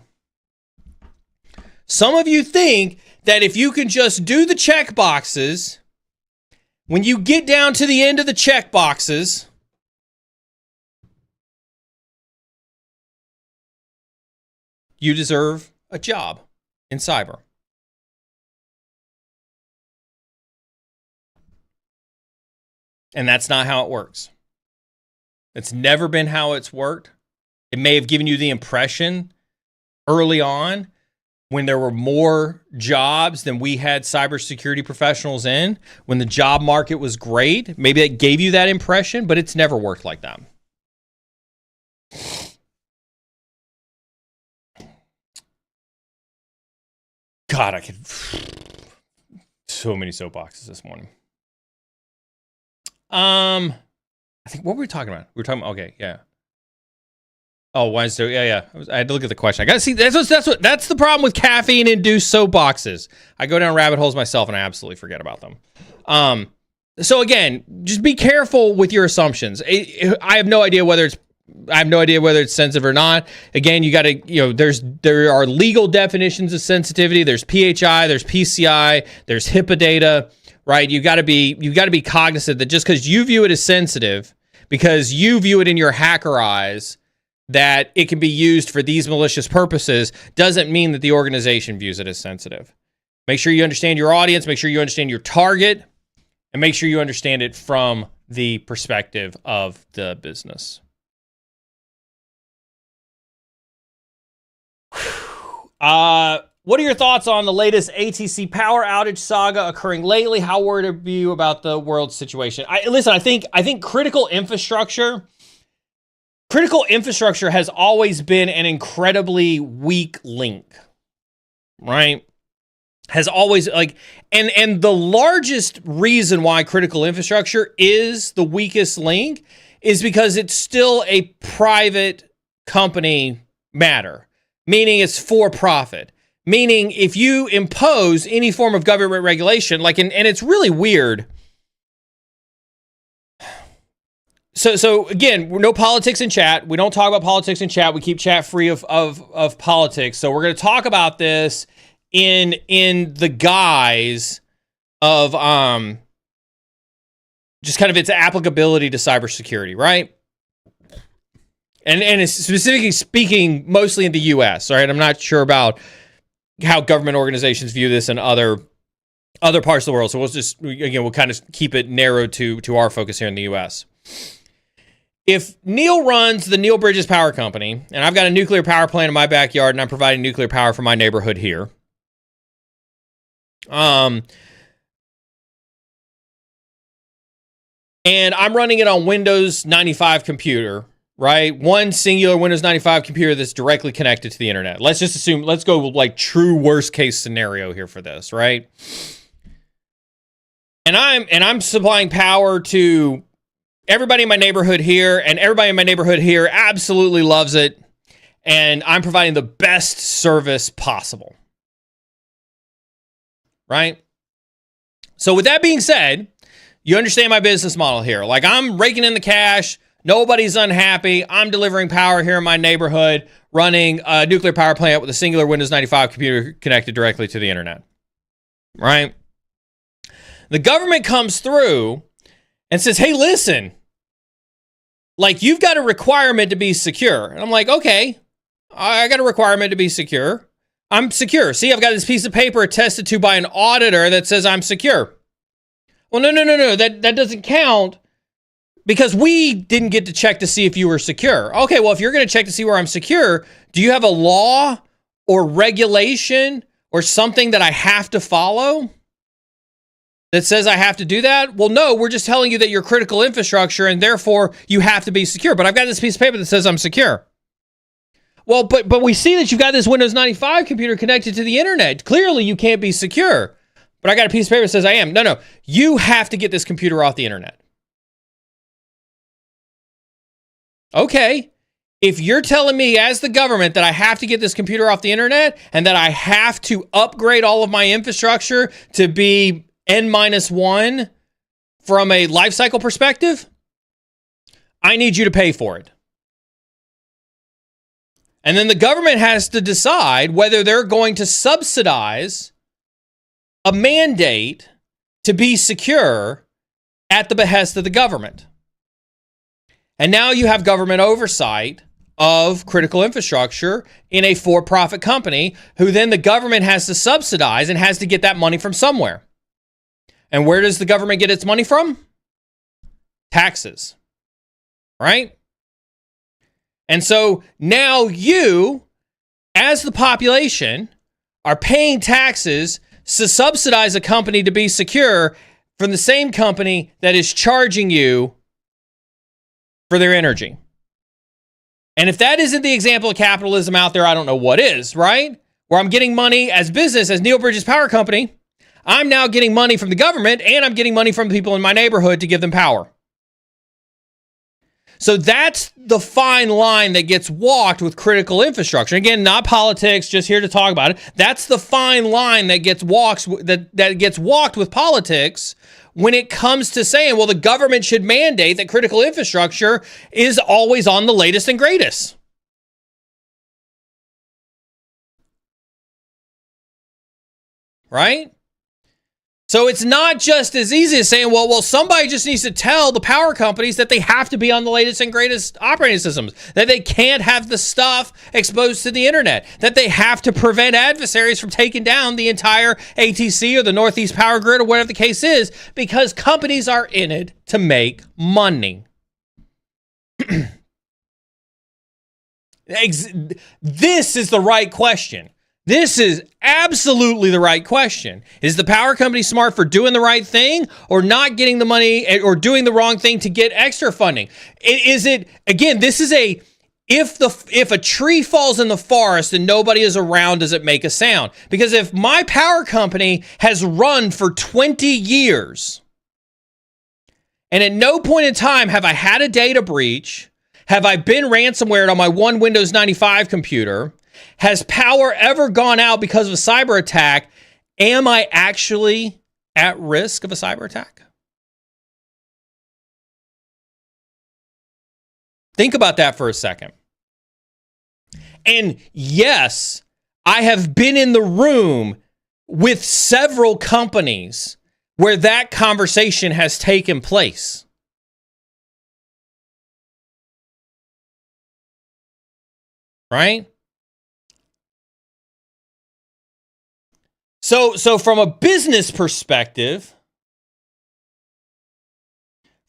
Some of you think that if you can just do the check boxes, when you get down to the end of the check boxes, you deserve a job in cyber. And that's not how it works. It's never been how it's worked. It may have given you the impression early on when there were more jobs than we had cybersecurity professionals in, when the job market was great. Maybe it gave you that impression, but it's never worked like that. God, I could... So many soapboxes this morning. I think, what were we talking about? We were talking about, okay, yeah. Oh, Wednesday, yeah. I had to look at the question. I got to see, that's the problem with caffeine-induced soapboxes. I go down rabbit holes myself, and I absolutely forget about them. So again, just be careful with your assumptions. I have no idea whether it's sensitive or not. Again, you got to, there are legal definitions of sensitivity. There's PHI, there's PCI, there's HIPAA data, right? You got to be cognizant that just because you view it as sensitive, because you view it in your hacker eyes, that it can be used for these malicious purposes, doesn't mean that the organization views it as sensitive. Make sure you understand your audience, make sure you understand your target, and make sure you understand it from the perspective of the business. What are your thoughts on the latest ATC power outage saga occurring lately? How worried are you about the world situation? I think critical infrastructure has always been an incredibly weak link, right? Has always and the largest reason why critical infrastructure is the weakest link is because it's still a private company matter, meaning it's for profit. Meaning if you impose any form of government regulation, and it's really weird. So again, no politics in chat. We don't talk about politics in chat. We keep chat free of politics. So we're going to talk about this in the guise of just kind of its applicability to cybersecurity, right? And it's specifically speaking mostly in the US, all right? I'm not sure about how government organizations view this in other parts of the world. So we'll kind of keep it narrowed to our focus here in the US. If Neal runs the Neal Bridges Power Company, and I've got a nuclear power plant in my backyard, and I'm providing nuclear power for my neighborhood here, and I'm running it on Windows 95 computer, right? One singular Windows 95 computer that's directly connected to the internet. Let's just assume, let's go like true worst case scenario here for this, right? And I'm supplying power to everybody in my neighborhood here, and everybody in my neighborhood here absolutely loves it, and I'm providing the best service possible. Right? So with that being said, you understand my business model here. Like, I'm raking in the cash, nobody's unhappy, I'm delivering power here in my neighborhood, running a nuclear power plant with a singular Windows 95 computer connected directly to the internet. Right? The government comes through and says, hey, listen, like, you've got a requirement to be secure. And I'm like, okay, I got a requirement to be secure. I'm secure. See, I've got this piece of paper attested to by an auditor that says I'm secure. Well, no. That doesn't count because we didn't get to check to see if you were secure. Okay, well, if you're going to check to see where I'm secure, do you have a law or regulation or something that I have to follow that says I have to do that? Well, no, we're just telling you that you're critical infrastructure and therefore you have to be secure. But I've got this piece of paper that says I'm secure. Well, but we see that you've got this Windows 95 computer connected to the internet. Clearly, you can't be secure. But I got a piece of paper that says I am. No. You have to get this computer off the internet. Okay. If you're telling me as the government that I have to get this computer off the internet and that I have to upgrade all of my infrastructure to be N-1 from a life cycle perspective, I need you to pay for it. And then the government has to decide whether they're going to subsidize a mandate to be secure at the behest of the government. And now you have government oversight of critical infrastructure in a for-profit company who then the government has to subsidize and has to get that money from somewhere. And where does the government get its money from? Taxes. Right? And so now you, as the population, are paying taxes to subsidize a company to be secure from the same company that is charging you for their energy. And if that isn't the example of capitalism out there, I don't know what is, right? Where I'm getting money as business, as Neal Bridges Power Company, I'm now getting money from the government and I'm getting money from people in my neighborhood to give them power. So that's the fine line that gets walked with critical infrastructure. Again, not politics, just here to talk about it. That's the fine line that gets walked with politics when it comes to saying, well, the government should mandate that critical infrastructure is always on the latest and greatest. Right? So it's not just as easy as saying, well, somebody just needs to tell the power companies that they have to be on the latest and greatest operating systems, that they can't have the stuff exposed to the internet, that they have to prevent adversaries from taking down the entire ATC or the Northeast Power Grid or whatever the case is, because companies are in it to make money. This is the right question. This is absolutely the right question. Is the power company smart for doing the right thing or not getting the money or doing the wrong thing to get extra funding? Is it, again, this is a, if a tree falls in the forest and nobody is around, does it make a sound? Because if my power company has run for 20 years and at no point in time have I had a data breach, have I been ransomwared on my one Windows 95 computer, has power ever gone out because of a cyber attack? Am I actually at risk of a cyber attack? Think about that for a second. And yes, I have been in the room with several companies where that conversation has taken place. Right? So from a business perspective,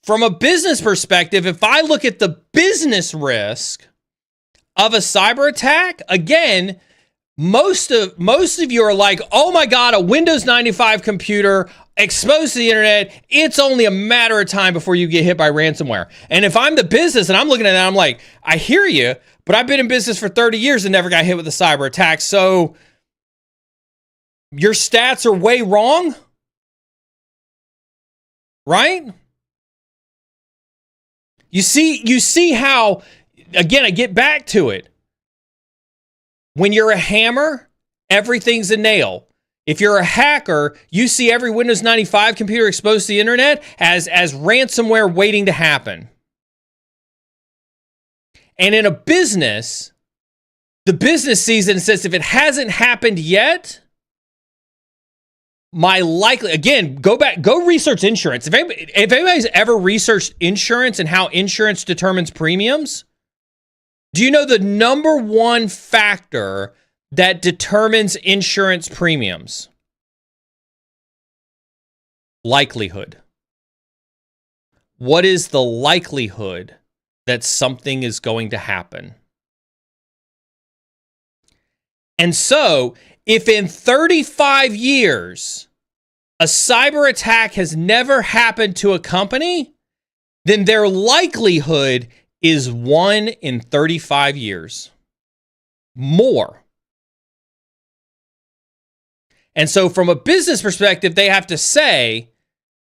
if I look at the business risk of a cyber attack, again, most of you are like, oh my God, a Windows 95 computer exposed to the internet, it's only a matter of time before you get hit by ransomware. And if I'm the business and I'm looking at that, I'm like, I hear you, but I've been in business for 30 years and never got hit with a cyber attack. So your stats are way wrong, right? You see how, again, I get back to it. When you're a hammer, everything's a nail. If you're a hacker, you see every Windows 95 computer exposed to the internet as ransomware waiting to happen. And in a business, the business sees it and says, if it hasn't happened yet, go research insurance. If anybody's ever researched insurance and how insurance determines premiums, do you know the number one factor that determines insurance premiums? Likelihood. What is the likelihood that something is going to happen? And so, if in 35 years, a cyber attack has never happened to a company, then their likelihood is 1 in 35 years. More. And so from a business perspective, they have to say,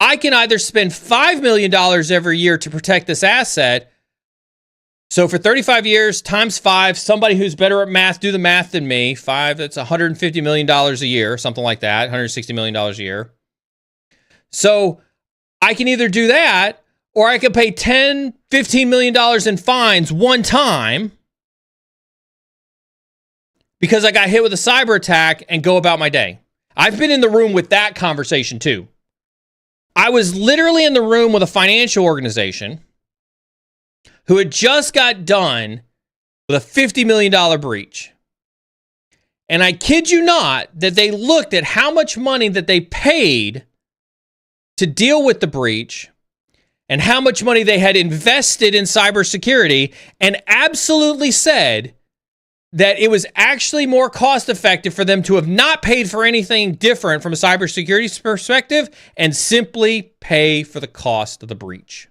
I can either spend $5 million every year to protect this asset. So for 35 years times 5, somebody who's better at math, do the math than me. 5, that's $150 million a year, something like that, $160 million a year. So I can either do that, or I could pay $10, $15 million in fines one time because I got hit with a cyber attack and go about my day. I've been in the room with that conversation too. I was literally in the room with a financial organization who had just got done with a $50 million breach. And I kid you not that they looked at how much money that they paid to deal with the breach and how much money they had invested in cybersecurity and absolutely said that it was actually more cost effective for them to have not paid for anything different from a cybersecurity perspective and simply pay for the cost of the breach.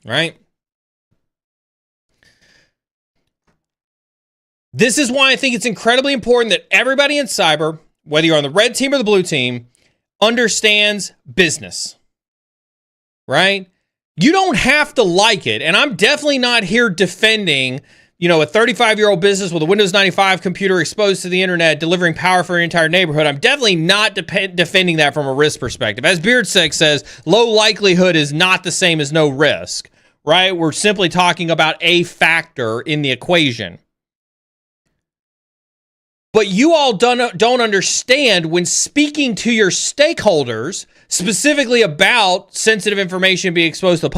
Right? This is why I think it's incredibly important that everybody in cyber, whether you're on the red team or the blue team, understands business. Right? You don't have to like it. And I'm definitely not here defending, a 35-year-old business with a Windows 95 computer exposed to the internet, delivering power for an entire neighborhood. I'm definitely not defending that from a risk perspective. As Beardsec says, low likelihood is not the same as no risk, right? We're simply talking about a factor in the equation. But you all don't understand when speaking to your stakeholders, specifically about sensitive information being exposed to the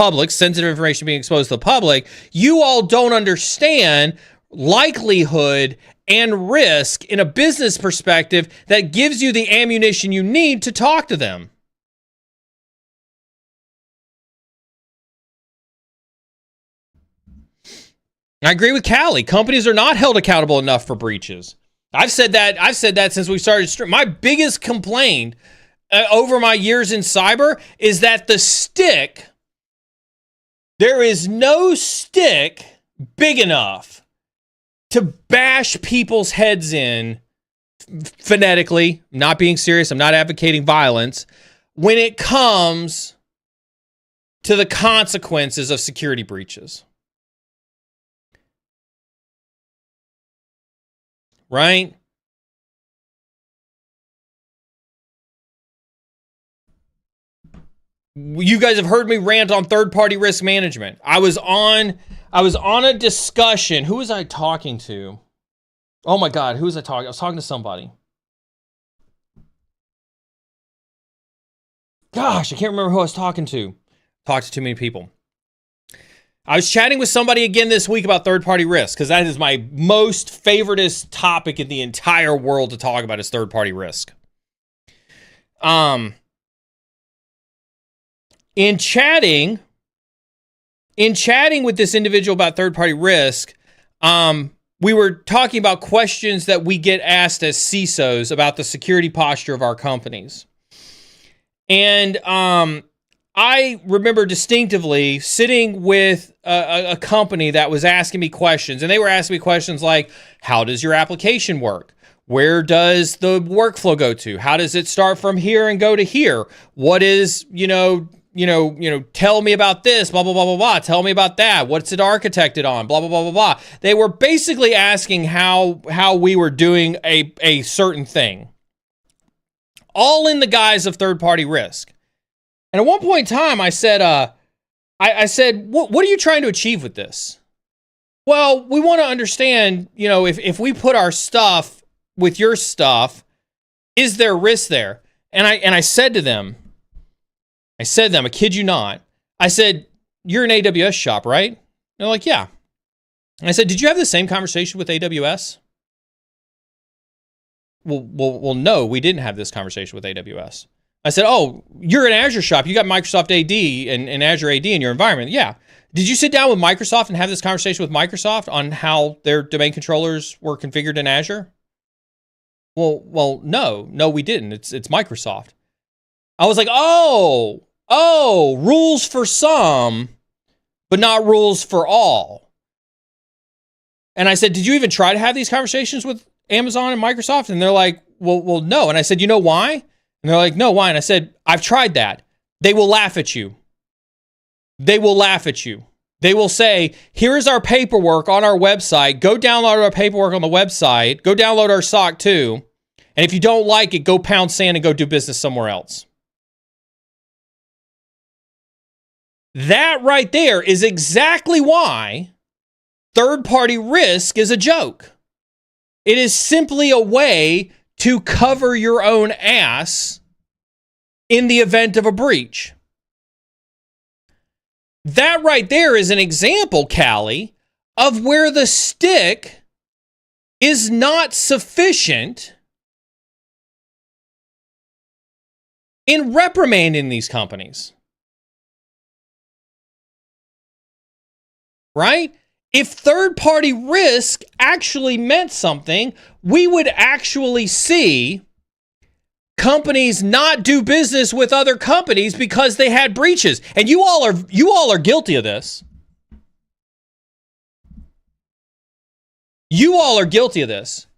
public, you all don't understand likelihood and risk in a business perspective that gives you the ammunition you need to talk to them. I agree with Callie. Companies are not held accountable enough for breaches. I've said that since we started. My biggest complaint over my years in cyber is that there is no stick big enough to bash people's heads in phonetically. I'm not being serious. I'm not advocating violence. When it comes to the consequences of security breaches. right? You guys have heard me rant on third-party risk management. I was on a discussion. Who was I talking to? Oh my God, who was I talking? I was talking to somebody. Gosh, I can't remember who I was talking to. Talked to too many people. I was chatting with somebody again this week about third-party risk, because that is my most favoritist topic in the entire world to talk about, is third-party risk. In chatting with this individual about third-party risk, we were talking about questions that we get asked as CISOs about the security posture of our companies. And I remember distinctively sitting with a company that was asking me questions, and they were asking me questions like, how does your application work? Where does the workflow go to? How does it start from here and go to here? What is, tell me about this, blah, blah, blah, blah, blah. Tell me about that. What's it architected on? Blah, blah, blah, blah, blah. They were basically asking how we were doing a certain thing, all in the guise of third-party risk. And at one point in time, I said, what are you trying to achieve with this? Well, we want to understand, if we put our stuff with your stuff, is there risk there? And I said to them, I kid you not, I said, you're an AWS shop, right? And they're like, yeah. And I said, did you have the same conversation with AWS? Well, no, we didn't have this conversation with AWS. I said, oh, you're an Azure shop. You got Microsoft AD and Azure AD in your environment. Yeah. Did you sit down with Microsoft and have this conversation with Microsoft on how their domain controllers were configured in Azure? Well, no, we didn't. It's Microsoft. I was like, oh, rules for some, but not rules for all. And I said, did you even try to have these conversations with Amazon and Microsoft? And they're like, well, no. And I said, you know why? And they're like, no, why? And I said, I've tried that. They will laugh at you. They will laugh at you. They will say, here is our paperwork on our website. Go download our paperwork on the website. Go download our SOC 2. And if you don't like it, go pound sand and go do business somewhere else. That right there is exactly why third-party risk is a joke. It is simply a way to cover your own ass in the event of a breach. That right there is an example, Callie, of where the stick is not sufficient in reprimanding these companies. Right? If third-party risk actually meant something, we would actually see companies not do business with other companies because they had breaches. And you all are guilty of this. You all are guilty of this.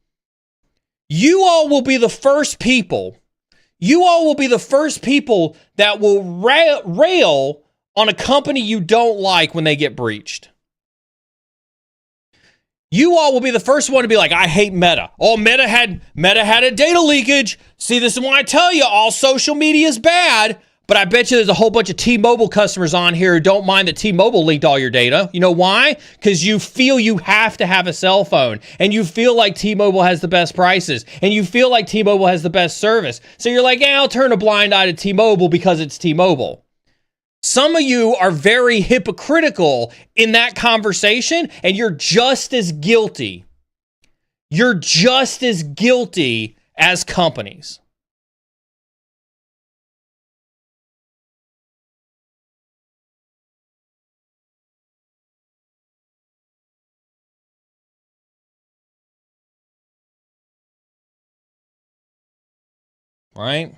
You all will be the first people. You all will be the first people that will rail on a company you don't like when they get breached. You all will be the first one to be like, I hate Meta. Oh, Meta had a data leakage. See, this is why I tell you, all social media is bad. But I bet you there's a whole bunch of T-Mobile customers on here who don't mind that T-Mobile leaked all your data. You know why? Because you feel you have to have a cell phone. And you feel like T-Mobile has the best prices. And you feel like T-Mobile has the best service. So you're like, I'll turn a blind eye to T-Mobile because it's T-Mobile. Some of you are very hypocritical in that conversation, and you're just as guilty. You're just as guilty as companies. Right?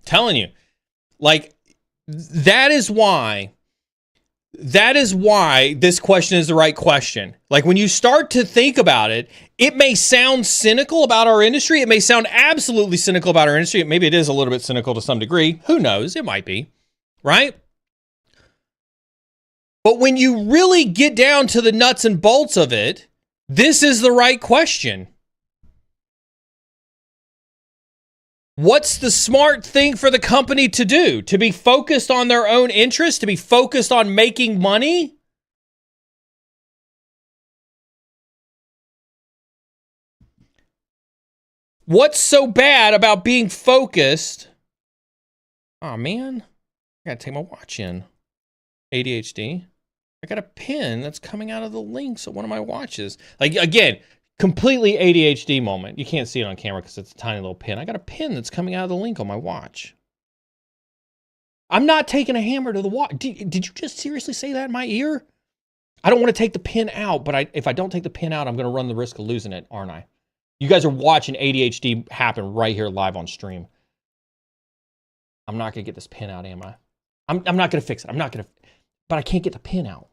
Telling you, like, that is why this question is the right question. Like, when you start to think about it, it may sound cynical about our industry. It may sound absolutely cynical about our industry. Maybe it is a little bit cynical to some degree. Who knows? It might be, right? But when you really get down to the nuts and bolts of it, this is the right question. What's the smart thing for the company to do? To be focused on their own interests? To be focused on making money? What's so bad about being focused? Oh, man. I gotta take my watch in. ADHD. I got a pin that's coming out of the links of one of my watches. Like, again, completely ADHD moment. You can't see it on camera because it's a tiny little pin. I got a pin that's coming out of the link on my watch. I'm not taking a hammer to the watch. Did you just seriously say that in my ear? I don't want to take the pin out, but if I don't take the pin out, I'm going to run the risk of losing it, aren't I? You guys are watching ADHD happen right here live on stream. I'm not going to get this pin out, am I? I'm not going to fix it. But I can't get the pin out.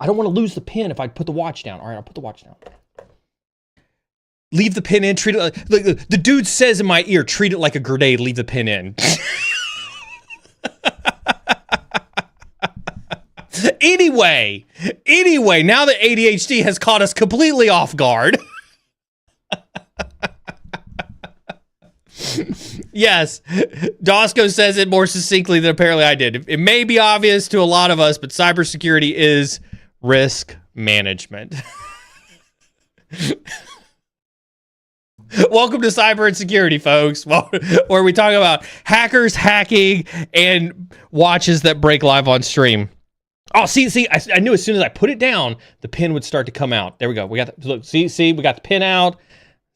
I don't want to lose the pin if I put the watch down. All right, I'll put the watch down. Leave the pin in. Treat it like the dude says in my ear, treat it like a grenade. Leave the pin in. Anyway, now that ADHD has caught us completely off guard. Yes, Dosco says it more succinctly than apparently I did. It may be obvious to a lot of us, but cybersecurity is risk management. Welcome to Cyber Insecurity, folks, where we talk about hackers, hacking, and watches that break live on stream. Oh, see, I knew as soon as I put it down, the pin would start to come out. There we go. We got look, see, we got the pin out.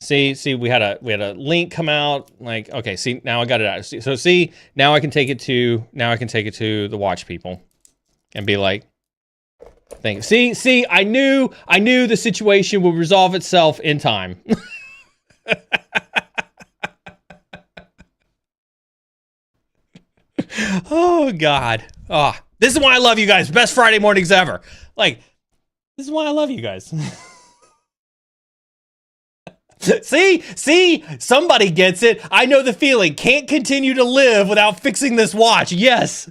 See, we had a link come out. Like, okay, see, now I got it out. So see, now I can take it to the watch people and be like, thank you. See, I knew the situation would resolve itself in time. Oh God. Oh, this is why I love you guys. Best Friday mornings ever. Like, this is why I love you guys. See, somebody gets it. I know the feeling. Can't continue to live without fixing this watch. Yes,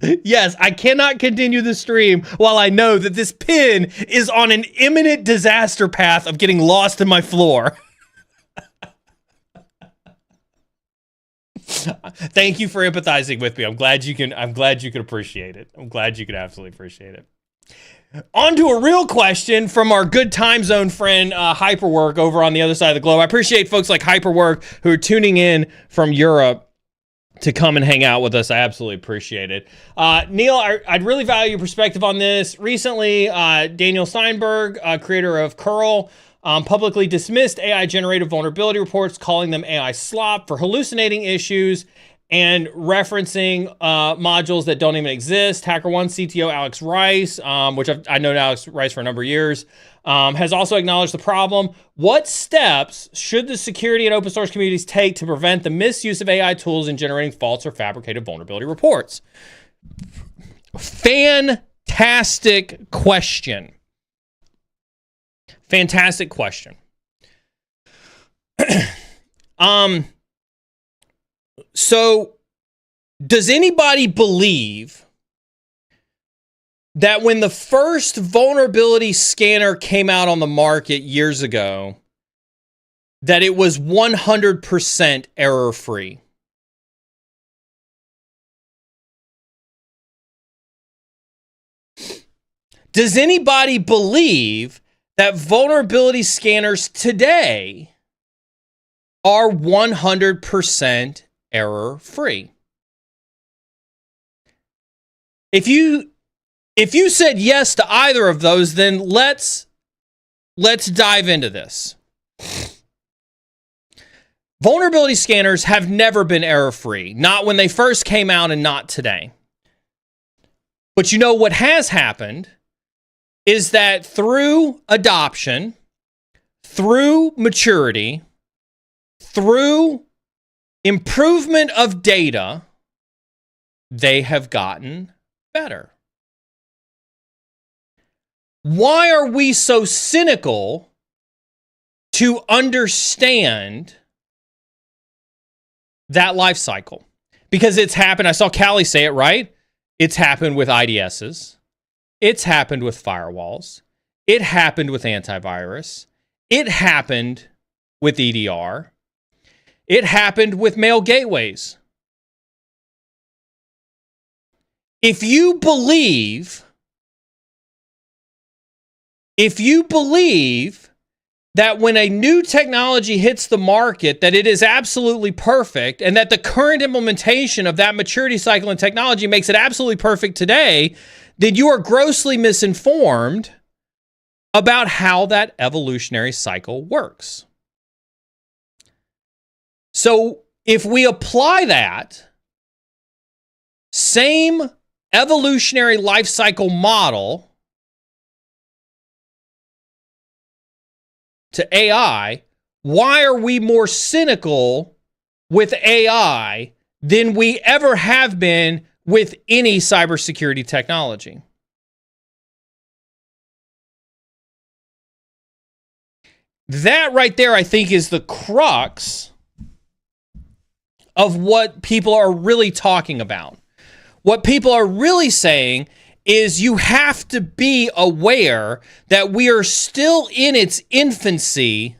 I cannot continue the stream while I know that this pin is on an imminent disaster path of getting lost in my floor. Thank you for empathizing with me. I'm glad you can appreciate it. I'm glad you can absolutely appreciate it. On to a real question from our good time zone friend, Hyperwork, over on the other side of the globe. I appreciate folks like Hyperwork who are tuning in from Europe to come and hang out with us. I absolutely appreciate it. Neal, I'd really value your perspective on this. Recently, Daniel Steinberg, creator of Curl, publicly dismissed AI-generated vulnerability reports, calling them AI slop for hallucinating issues and referencing modules that don't even exist. HackerOne CTO Alex Rice, which I known Alex Rice for a number of years, has also acknowledged the problem. What steps should the security and open source communities take to prevent the misuse of AI tools in generating false or fabricated vulnerability reports? Fantastic question. Fantastic question. So, does anybody believe that when the first vulnerability scanner came out on the market years ago, that it was 100% error-free? Does anybody believe that vulnerability scanners today are 100% error-free? If you said yes to either of those, then let's dive into this. Vulnerability scanners have never been error-free, not when they first came out and not today. But you know what has happened is that through adoption, through maturity, through improvement of data, they have gotten better. Why are we so cynical to understand that life cycle? Because it's happened. I saw Callie say it, right? It's happened with IDSs. It's happened with firewalls. It happened with antivirus. It happened with EDR. It happened with mail gateways. If you believe that when a new technology hits the market, that it is absolutely perfect, and that the current implementation of that maturity cycle and technology makes it absolutely perfect today, then you are grossly misinformed about how that evolutionary cycle works. So if we apply that same evolutionary life cycle model to AI, why are we more cynical with AI than we ever have been with any cybersecurity technology? That right there, I think, is the crux of what people are really talking about. What people are really saying is you have to be aware that we are still in its infancy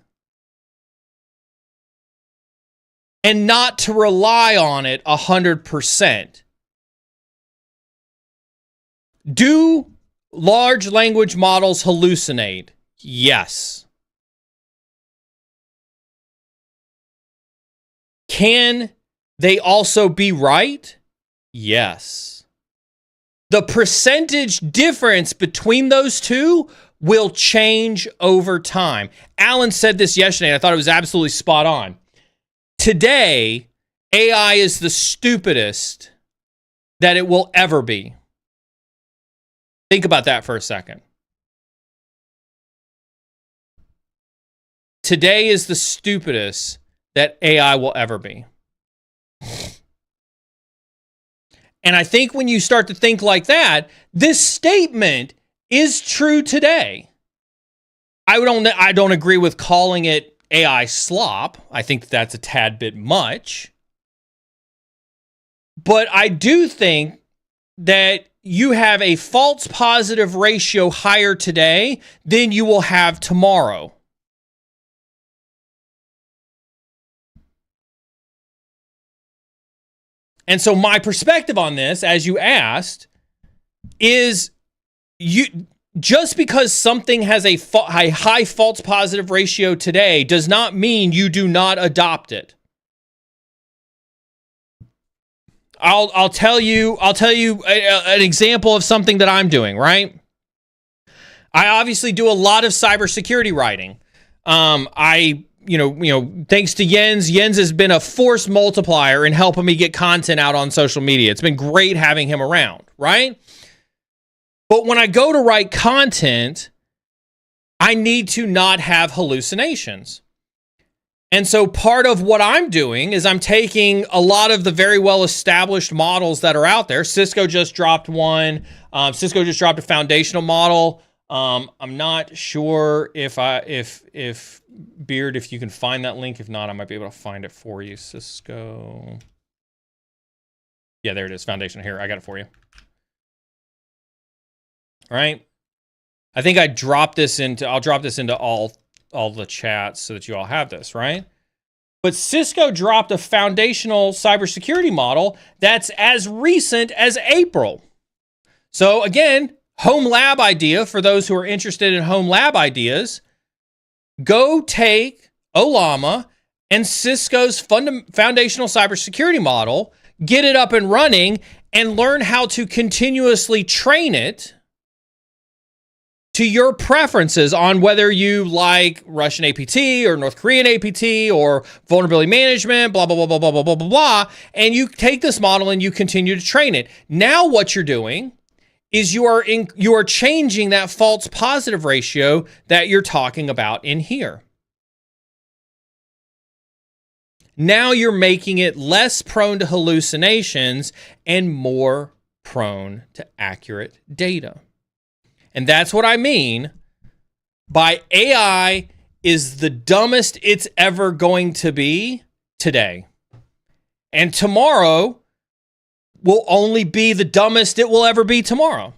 and not to rely on it 100%. Do large language models hallucinate? Yes. Can they also be right? Yes. The percentage difference between those two will change over time. Alan said this yesterday, and I thought it was absolutely spot on. Today, AI is the stupidest that it will ever be. Think about that for a second. Today is the stupidest that AI will ever be. And I think when you start to think like that, this statement is true today. I don't agree with calling it AI slop. I think that's a tad bit much. But I do think that you have a false positive ratio higher today than you will have tomorrow. And so my perspective on this, as you asked, is just because something has a high false positive ratio today does not mean you do not adopt it. I'll tell you an example of something that I'm doing, right? I obviously do a lot of cybersecurity writing. Thanks to Jens has been a force multiplier in helping me get content out on social media. It's been great having him around, right? But when I go to write content, I need to not have hallucinations. And so part of what I'm doing is I'm taking a lot of the very well-established models that are out there. Cisco just dropped one. Cisco just dropped a foundational model. I'm not sure if Beard, if you can find that link. If not, I might be able to find it for you. Cisco. Yeah, there it is. Foundational. Here, I got it for you. All right. I think I'll drop this into all the chats so that you all have this, right? But Cisco dropped a foundational cybersecurity model that's as recent as April. So again, home lab idea for those who are interested in home lab ideas. Go take Olama and Cisco's foundational cybersecurity model, get it up and running, and learn how to continuously train it to your preferences on whether you like Russian APT or North Korean APT or vulnerability management, blah, blah, blah, blah, blah, blah, blah, blah, blah. And you take this model and you continue to train it. Now what you're doing is you are changing that false positive ratio that you're talking about in here. Now you're making it less prone to hallucinations and more prone to accurate data. And that's what I mean by AI is the dumbest it's ever going to be today. And tomorrow will only be the dumbest it will ever be tomorrow.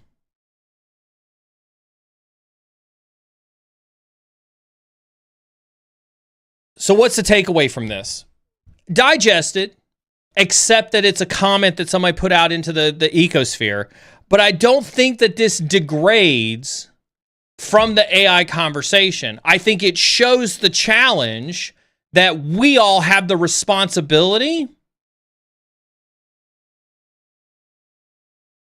So what's the takeaway from this? Digest it, accept that it's a comment that somebody put out into the ecosphere, but I don't think that this degrades from the AI conversation. I think it shows the challenge that we all have the responsibility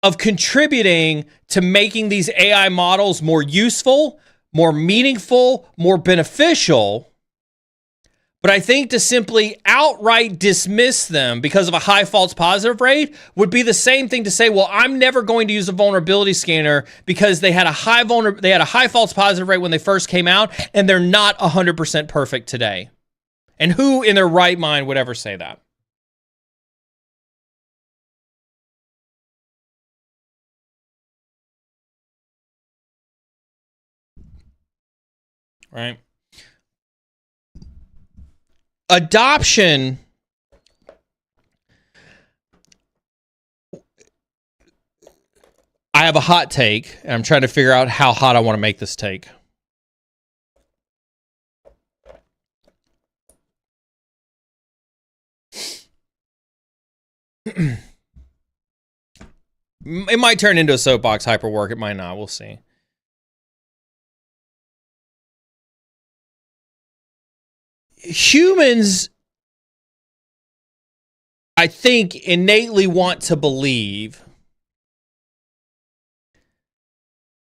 of contributing to making these AI models more useful, more meaningful, more beneficial. But I think to simply outright dismiss them because of a high false positive rate would be the same thing to say, well, I'm never going to use a vulnerability scanner because they had a high false positive rate when they first came out, and they're not 100% perfect today. And who in their right mind would ever say that? Right? Adoption. I have a hot take, and I'm trying to figure out how hot I want to make this take. It might turn into a soapbox hyperwork. It might not. We'll see. Humans, I think, innately want to believe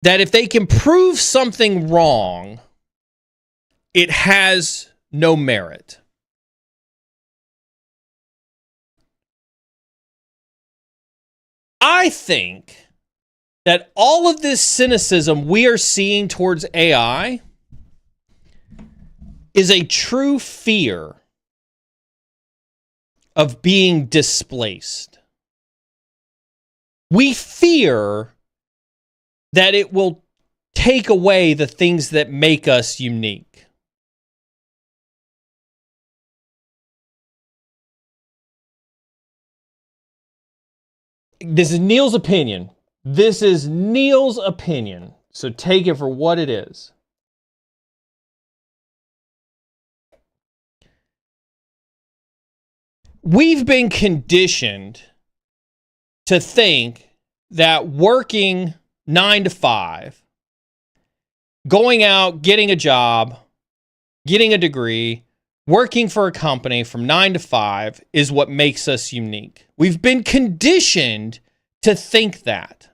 that if they can prove something wrong, it has no merit. I think that all of this cynicism we are seeing towards AI is a true fear of being displaced. We fear that it will take away the things that make us unique. This is Neal's opinion. This is Neal's opinion. So take it for what it is. We've been conditioned to think that working 9 to 5, going out, getting a job, getting a degree, working for a company from 9 to 5 is what makes us unique. We've been conditioned to think that.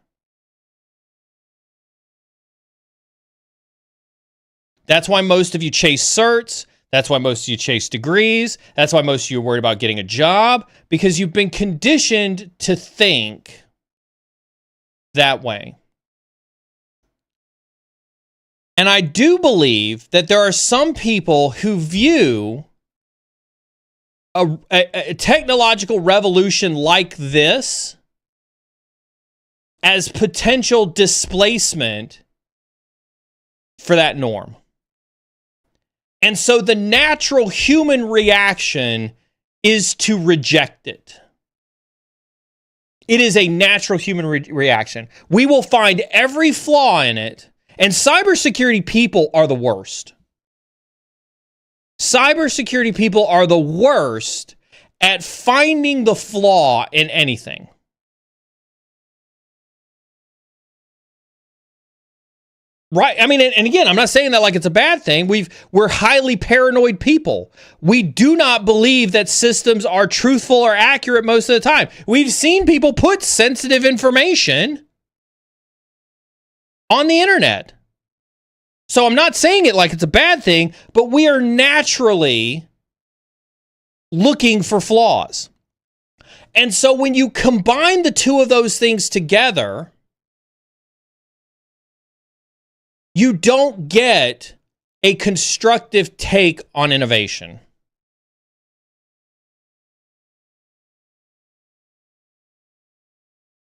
That's why most of you chase certs. That's why most of you chase degrees. That's why most of you are worried about getting a job, because you've been conditioned to think that way. And I do believe that there are some people who view a technological revolution like this as potential displacement for that norm. And so the natural human reaction is to reject it. It is a natural human reaction. We will find every flaw in it, and cybersecurity people are the worst. Cybersecurity people are the worst at finding the flaw in anything. Right. I mean, and again, I'm not saying that like it's a bad thing. We're highly paranoid people. We do not believe that systems are truthful or accurate most of the time. We've seen people put sensitive information on the internet. So I'm not saying it like it's a bad thing, but we are naturally looking for flaws. And so when you combine the two of those things together, you don't get a constructive take on innovation.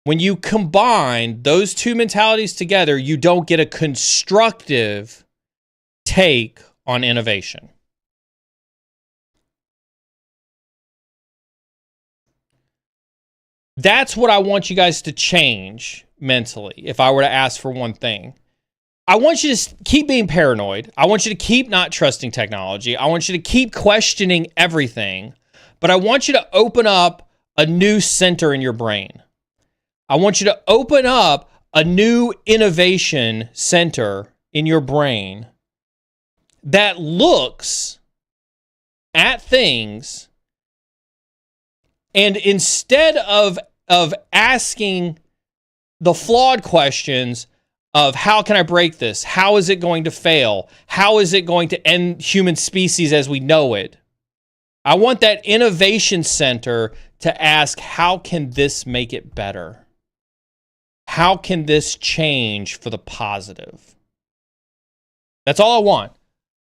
When you combine those two mentalities together, you don't get a constructive take on innovation. That's what I want you guys to change mentally, if I were to ask for one thing. I want you to keep being paranoid. I want you to keep not trusting technology. I want you to keep questioning everything. But I want you to open up a new center in your brain. I want you to open up a new innovation center in your brain that looks at things, and instead of asking the flawed questions of how can I break this? How is it going to fail? How is it going to end human species as we know it? I want that innovation center to ask, how can this make it better? How can this change for the positive? That's all I want.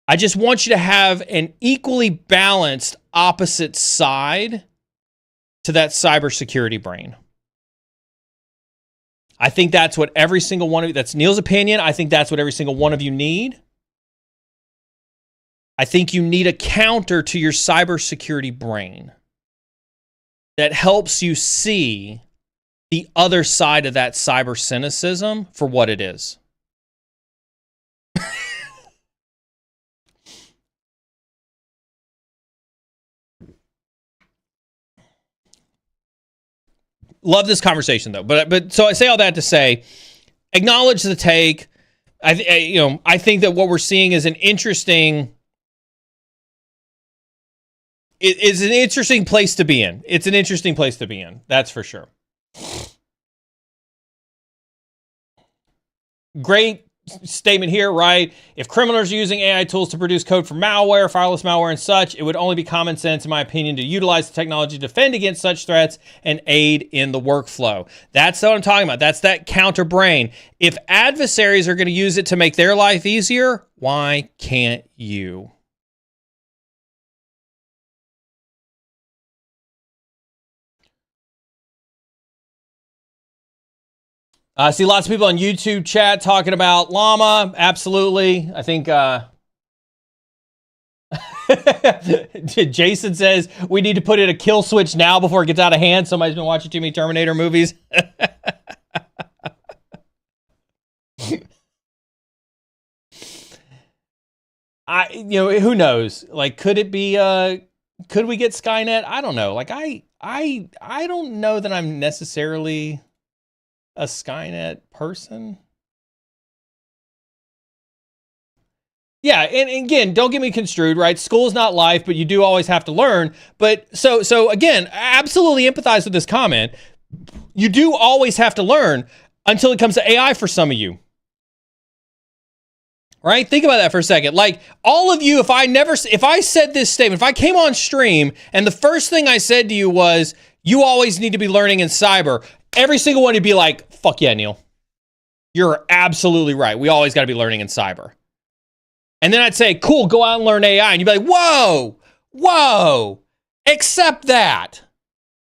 I just want you to have an equally balanced opposite side to that cybersecurity brain. I think that's what every single one of you, that's Neal's opinion. I think that's what every single one of you need. I think you need a counter to your cybersecurity brain that helps you see the other side of that cyber cynicism for what it is. Love this conversation though, but so I say all that to say, acknowledge the take. I think that what we're seeing is an interesting. It's an interesting place to be in. It's an interesting place to be in. That's for sure. Great statement here, right? If criminals are using AI tools to produce code for malware, fireless malware, and such, it would only be common sense, in my opinion, to utilize the technology to defend against such threats and aid in the workflow. That's what I'm talking about. That's that counter brain. If adversaries are going to use it to make their life easier, why can't you? I see lots of people on YouTube chat talking about llama. Absolutely. I think Jason says we need to put in a kill switch now before it gets out of hand. Somebody's been watching too many Terminator movies. Who knows? Like, could it be could we get Skynet? I don't know. Like I don't know that I'm necessarily a Skynet person. Yeah, and again, don't get me construed, right? School's not life, but you do always have to learn. But so again, I absolutely empathize with this comment. You do always have to learn until it comes to AI for some of you. Right? Think about that for a second. Like, all of you, if I said this statement, if I came on stream and the first thing I said to you was, you always need to be learning in cyber, every single one would be like, fuck yeah, Neal. You're absolutely right. We always got to be learning in cyber. And then I'd say, cool, go out and learn AI. And you'd be like, whoa, accept that.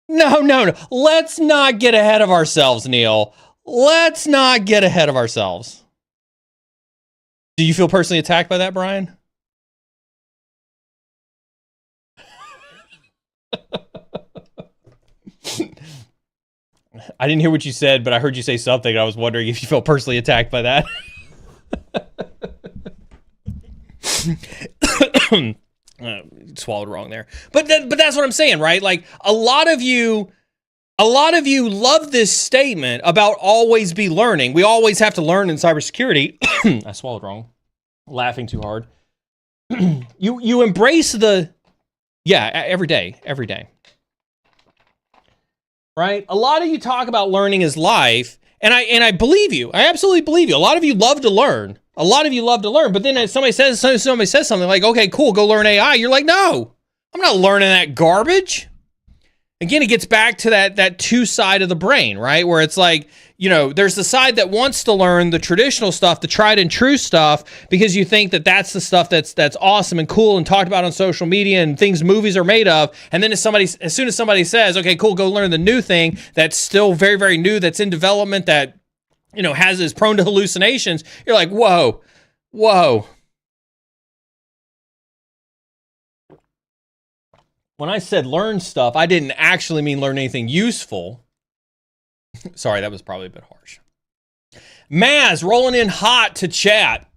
No. Let's not get ahead of ourselves, Neal. Let's not get ahead of ourselves. Do you feel personally attacked by that, Brian? I didn't hear what you said, but I heard you say something, and I was wondering if you felt personally attacked by that. Swallowed wrong there. But that's what I'm saying, right? Like, a lot of you love this statement about always be learning. We always have to learn in cybersecurity. I swallowed wrong. Laughing too hard. You embrace every day. Right? A lot of you talk about learning is life, and I believe you. I absolutely believe you. A lot of you love to learn. But then if somebody says something like, okay, cool, go learn AI, you're like, no, I'm not learning that garbage. Again, it gets back to that two side of the brain, right? Where it's like, there's the side that wants to learn the traditional stuff, the tried and true stuff, because you think that that's the stuff that's awesome and cool and talked about on social media and things movies are made of. And then as soon as somebody says, okay, cool, go learn the new thing that's still very, very new, that's in development, that, is prone to hallucinations, you're like, whoa. When I said learn stuff, I didn't actually mean learn anything useful. Sorry, that was probably a bit harsh. Maz rolling in hot to chat.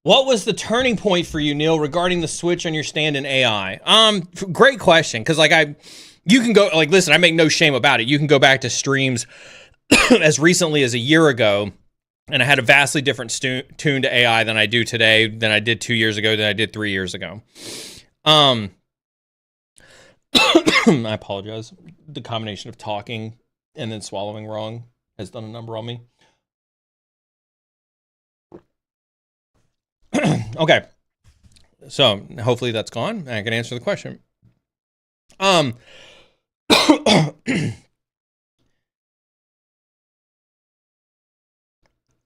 What was the turning point for you, Neal, regarding the switch on your stand in AI? Great question, because you can go, listen, I make no shame about it. You can go back to streams as recently as a year ago, and I had a vastly different tune to AI than I do today, than I did 2 years ago, than I did 3 years ago. I apologize. The combination of talking and then swallowing wrong has done a number on me. Okay, so hopefully that's gone and I can answer the question.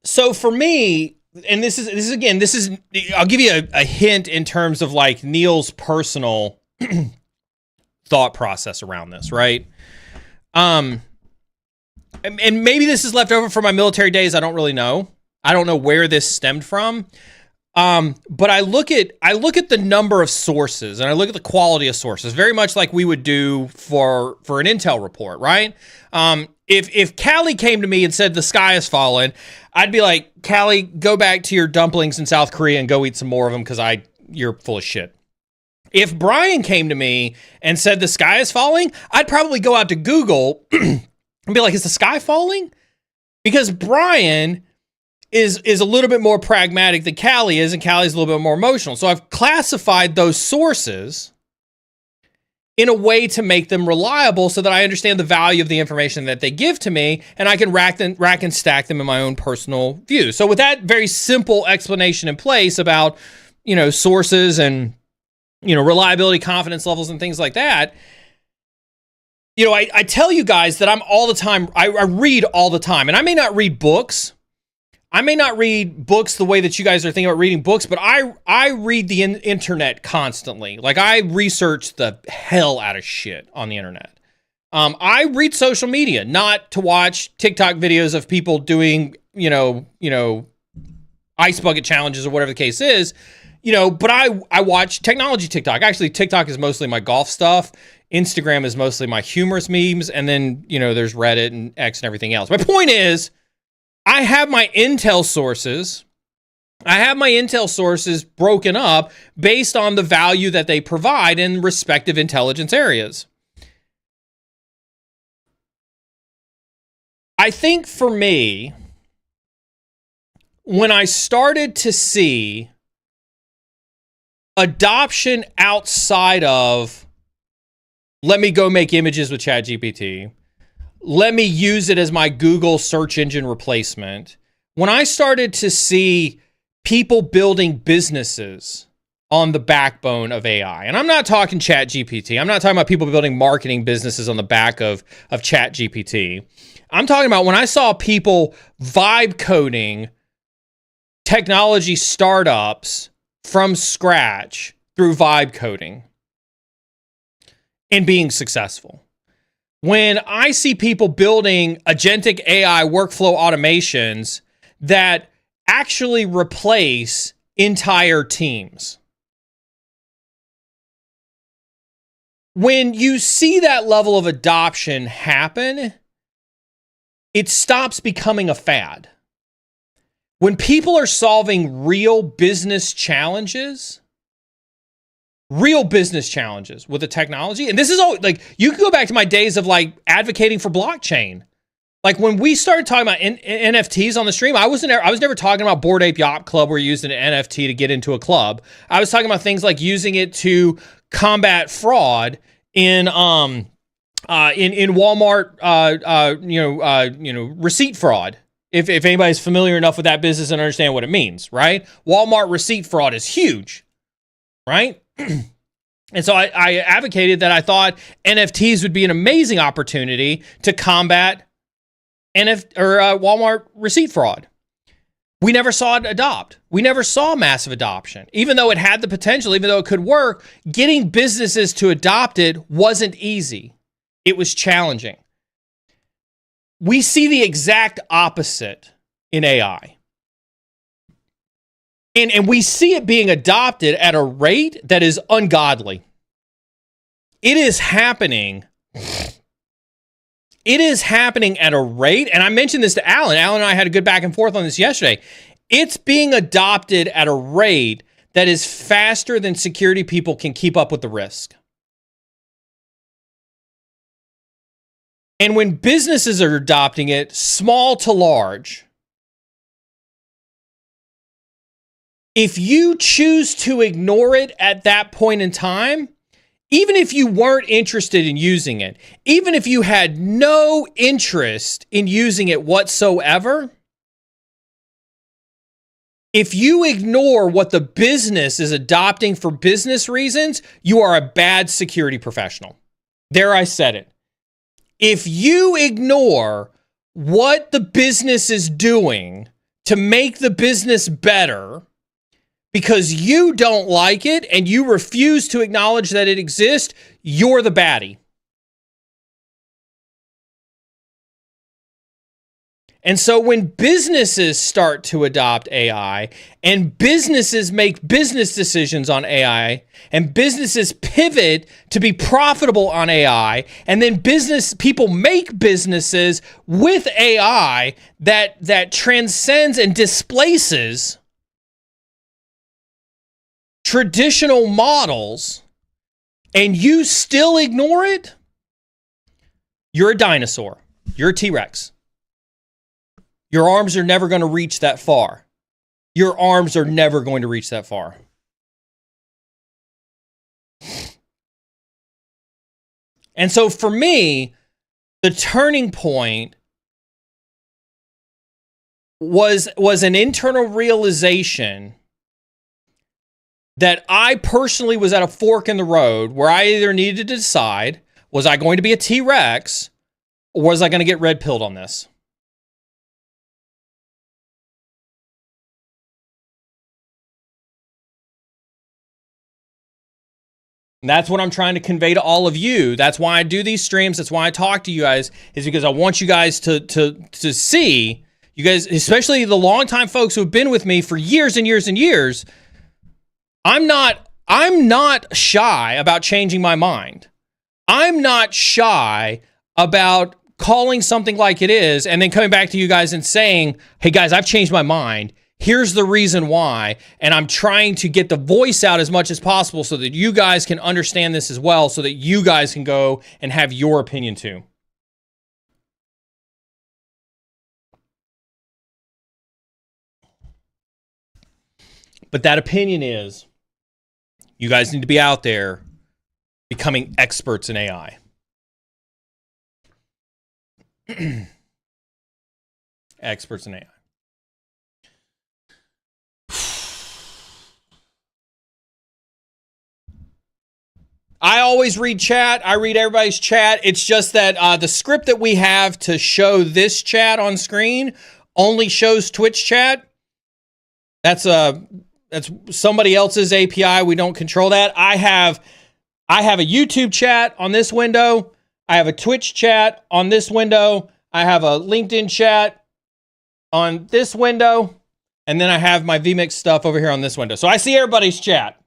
So for me, and this is I'll give you a hint in terms of like Neal's personal thought process around this, right? And maybe this is left over from my military days. I don't really know. I don't know where this stemmed from. But I look at the number of sources and I look at the quality of sources, very much like we would do for an intel report, right? If Callie came to me and said the sky is falling, I'd be like, Callie, go back to your dumplings in South Korea and go eat some more of them because you're full of shit. If Brian came to me and said the sky is falling, I'd probably go out to Google and be like, is the sky falling? Because Brian is a little bit more pragmatic than Callie is, and Callie's a little bit more emotional. So I've classified those sources in a way to make them reliable so that I understand the value of the information that they give to me, and I can rack and stack them in my own personal view. So with that very simple explanation in place about, sources and, reliability, confidence levels, and things like that, I tell you guys that I'm all the time, I read all the time, and I may not read books. I may not read books the way that you guys are thinking about reading books, but I read the internet constantly. Like, I research the hell out of shit on the internet. I read social media, not to watch TikTok videos of people doing, ice bucket challenges or whatever the case is, but I watch technology TikTok. Actually, TikTok is mostly my golf stuff. Instagram is mostly my humorous memes. And then, there's Reddit and X and everything else. My point is, I have my intel sources. Broken up based on the value that they provide in respective intelligence areas. I think for me, when I started to see adoption outside of, let me go make images with ChatGPT, let me use it as my Google search engine replacement. When I started to see people building businesses on the backbone of AI, and I'm not talking ChatGPT, I'm not talking about people building marketing businesses on the back of ChatGPT. I'm talking about when I saw people vibe coding technology startups from scratch through vibe coding and being successful. When I see people building agentic AI workflow automations that actually replace entire teams. When you see that level of adoption happen, it stops becoming a fad. When people are solving real business challenges with the technology. And this is all, like, you can go back to my days of like advocating for blockchain. Like when we started talking about NFTs on the stream, I was never talking about Bored Ape Yacht Club where you're using an NFT to get into a club. I was talking about things like using it to combat fraud in Walmart, receipt fraud. If anybody's familiar enough with that business and understand what it means, right? Walmart receipt fraud is huge, right? And so I advocated that I thought NFTs would be an amazing opportunity to combat Walmart receipt fraud. We never saw it adopt. We never saw massive adoption. Even though it had the potential, even though it could work, getting businesses to adopt it wasn't easy. It was challenging. We see the exact opposite in AI. And we see it being adopted at a rate that is ungodly. It is happening It is happening at a rate, and I mentioned this to Alan. Alan and I had a good back and forth on this yesterday. It's being adopted at a rate that is faster than security people can keep up with the risk. And when businesses are adopting it, small to large, if you choose to ignore it at that point in time, even if you weren't interested in using it, even if you had no interest in using it whatsoever, if you ignore what the business is adopting for business reasons, you are a bad security professional. There, I said it. If you ignore what the business is doing to make the business better, because you don't like it and you refuse to acknowledge that it exists, you're the baddie. And so when businesses start to adopt AI and businesses make business decisions on AI and businesses pivot to be profitable on AI, and then business people make businesses with AI that transcends and displaces traditional models, and you still ignore it, you're a dinosaur. You're a T-Rex. Your arms are never going to reach that far. Your arms are never going to reach that far. And so for me, the turning point was an internal realization that I personally was at a fork in the road where I either needed to decide, was I going to be a T-Rex or was I going to get red pilled on this? And that's what I'm trying to convey to all of you. That's why I do these streams. That's why I talk to you guys, is because I want you guys to see, you guys, especially the longtime folks who have been with me for years and years and years. I'm not shy about changing my mind. I'm not shy about calling something like it is and then coming back to you guys and saying, hey guys, I've changed my mind. Here's the reason why. And I'm trying to get the voice out as much as possible so that you guys can understand this as well, so that you guys can go and have your opinion too. But that opinion is, you guys need to be out there becoming experts in AI. Experts in AI. I always read chat. I read everybody's chat. It's just that the script that we have to show this chat on screen only shows Twitch chat. That's somebody else's API. We don't control that. I have a YouTube chat on this window. I have a Twitch chat on this window. I have a LinkedIn chat on this window. And then I have my vMix stuff over here on this window. So I see everybody's chat.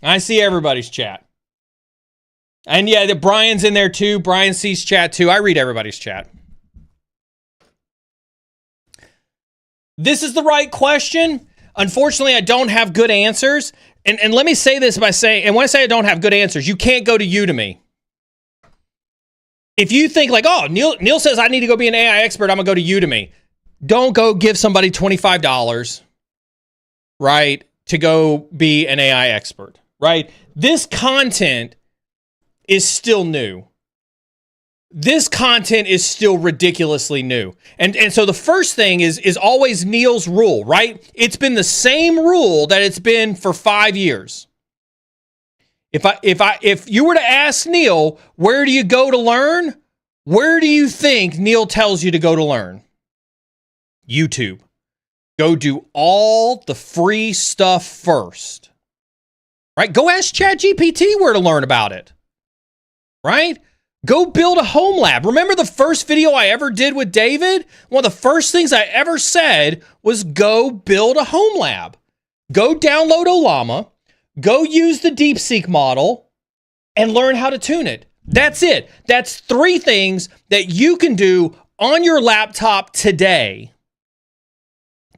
I see everybody's chat. And yeah, Brian's in there too. Brian sees chat too. I read everybody's chat. This is the right question. Unfortunately, I don't have good answers. And let me say this by saying, and when I say I don't have good answers, you can't go to Udemy. If you think like, oh, Neal says I need to go be an AI expert, I'm going to go to Udemy. Don't go give somebody $25, right, to go be an AI expert, right? This content is still new. This content is still ridiculously new. And so the first thing is always Neal's rule, right? It's been the same rule that it's been for 5 years. If you were to ask Neal, where do you go to learn? Where do you think Neal tells you to go to learn? YouTube. Go do all the free stuff first. Right? Go ask ChatGPT where to learn about it. Right? Go build a home lab. Remember the first video I ever did with David? One of the first things I ever said was go build a home lab. Go download Olama. Go use the DeepSeek model and learn how to tune it. That's it. That's 3 things that you can do on your laptop today.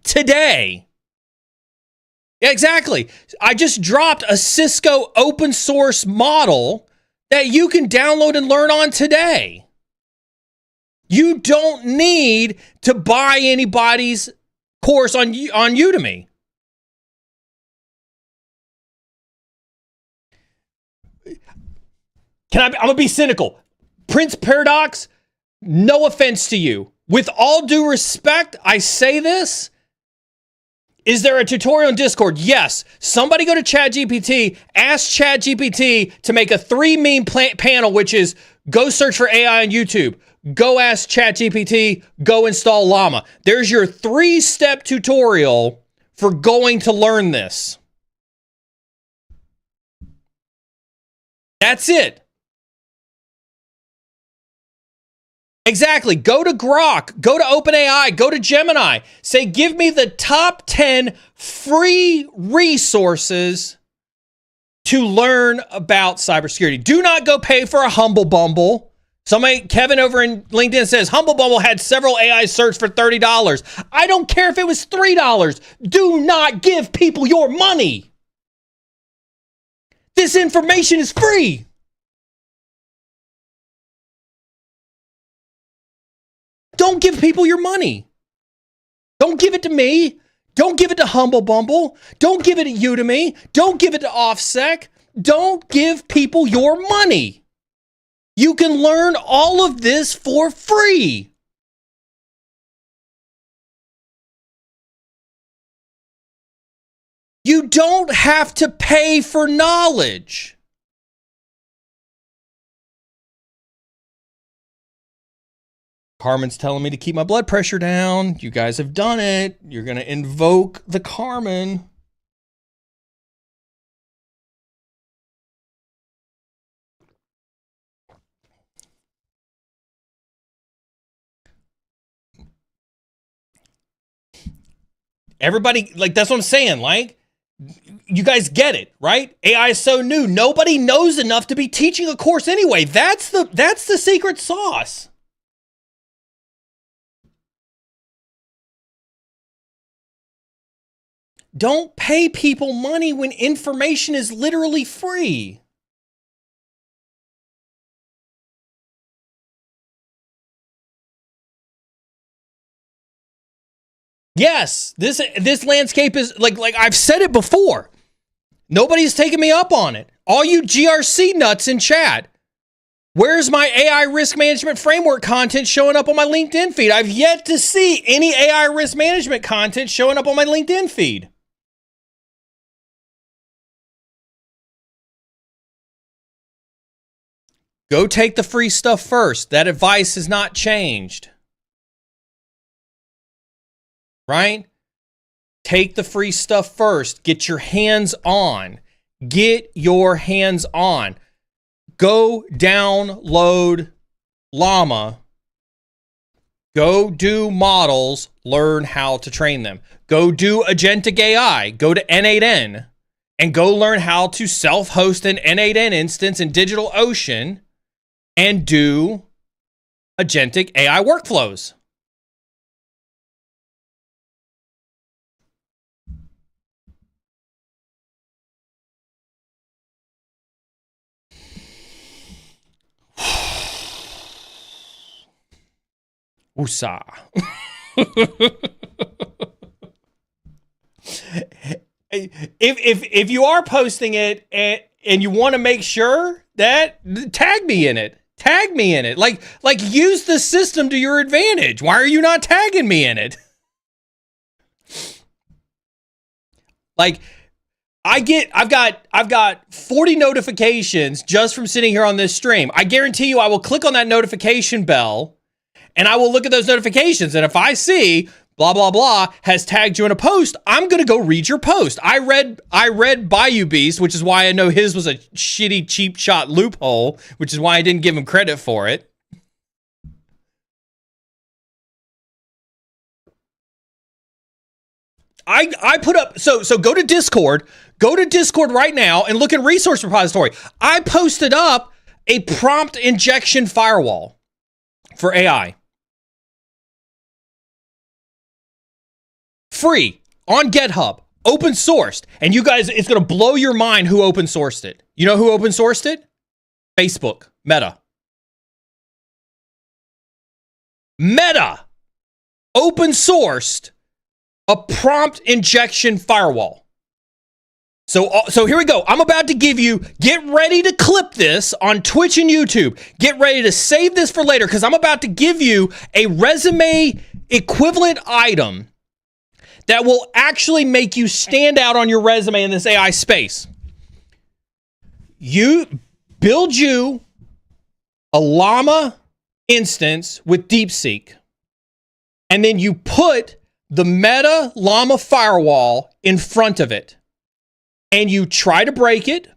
Today. Yeah, exactly. I just dropped a Cisco open source model that you can download and learn on today. You don't need to buy anybody's course on Udemy. I'm going to be cynical. Prince Paradox, no offense to you. With all due respect, I say this. Is there a tutorial in Discord? Yes. Somebody go to ChatGPT, ask ChatGPT to make a 3-meme panel, which is go search for AI on YouTube. Go ask ChatGPT, go install Llama. There's your 3-step tutorial for going to learn this. That's it. Exactly. Go to Grok, go to OpenAI, go to Gemini. Say, give me the top 10 free resources to learn about cybersecurity. Do not go pay for a Humble Bumble. Kevin over in LinkedIn says, Humble Bumble had several AI search for $30. I don't care if it was $3. Do not give people your money. This information is free. Don't give people your money. Don't give it to me. Don't give it to Humble Bumble. Don't give it to Udemy. Don't give it to OffSec. Don't give people your money. You can learn all of this for free. You don't have to pay for knowledge. Carmen's telling me to keep my blood pressure down. You guys have done it. You're going to invoke the Carmen. Everybody, like, that's what I'm saying. Like, you guys get it, right? AI is so new. Nobody knows enough to be teaching a course anyway. That's the secret sauce. Don't pay people money when information is literally free. Yes, this landscape is like I've said it before. Nobody's taking me up on it. All you GRC nuts in chat. Where's my AI risk management framework content showing up on my LinkedIn feed? I've yet to see any AI risk management content showing up on my LinkedIn feed. Go take the free stuff first. That advice has not changed. Right? Take the free stuff first. Get your hands on. Get your hands on. Go download Llama. Go do models. Learn how to train them. Go do agentic AI. Go to N8N and go learn how to self-host an N8N instance in DigitalOcean and do agentic AI workflows. Woosah. If you are posting it and you want to make sure that, tag me in it. Tag me in it. Like use the system to your advantage. Why are you not tagging me in it? Like I've got 40 notifications just from sitting here on this stream. I guarantee you I will click on that notification bell and I will look at those notifications. And if I see blah, blah, blah has tagged you in a post, I'm going to go read your post. I read Bayou Beast, which is why I know his was a shitty, cheap shot loophole, which is why I didn't give him credit for it. I put up, so go to Discord right now and look in resource repository. I posted up a prompt injection firewall for AI. Free on GitHub, open sourced. And you guys, it's going to blow your mind who open sourced it. You know who open sourced it? Facebook, Meta. Meta open sourced a prompt injection firewall. So here we go. I'm about to give you, get ready to clip this on Twitch and YouTube. Get ready to save this for later because I'm about to give you a resume equivalent item that will actually make you stand out on your resume in this AI space. You build you a Llama instance with DeepSeek, and then you put the Meta Llama firewall in front of it. And you try to break it,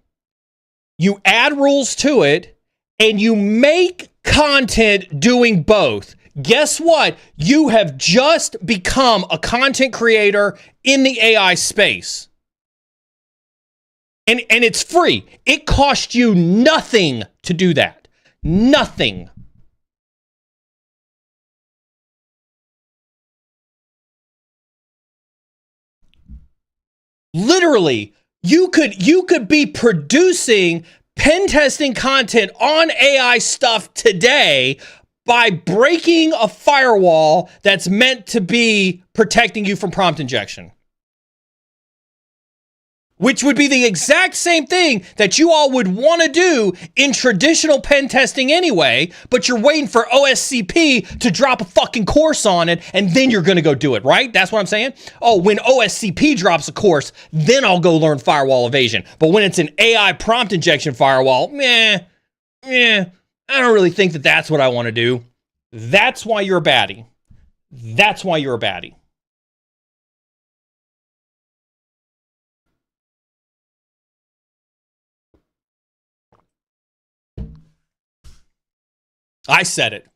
you add rules to it, and you make content doing both. Guess what? You have just become a content creator in the AI space. And it's free. It costs you nothing to do that. Nothing. Literally, you could be producing pen testing content on AI stuff today by breaking a firewall that's meant to be protecting you from prompt injection. Which would be the exact same thing that you all would want to do in traditional pen testing anyway, but you're waiting for OSCP to drop a fucking course on it, and then you're going to go do it, right? That's what I'm saying? Oh, when OSCP drops a course, then I'll go learn firewall evasion. But when it's an AI prompt injection firewall, I don't really think that that's what I want to do. That's why you're a baddie. That's why you're a baddie. I said it.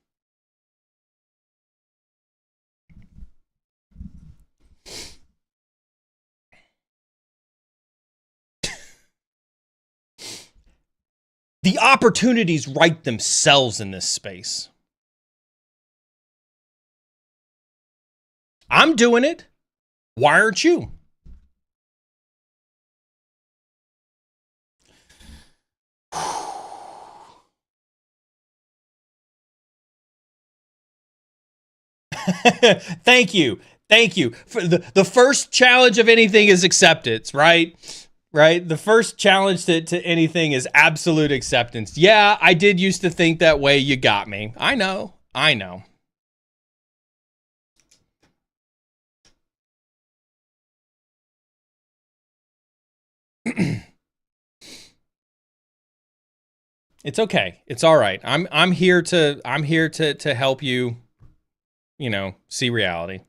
The opportunities write themselves in this space. I'm doing it. Why aren't you? Thank you. Thank you. For the first challenge of anything is acceptance, right? Right? The first challenge to anything is absolute acceptance. Yeah, I did used to think that way. You got me. I know. I know. It's okay. It's all right. I'm here to help you, see reality.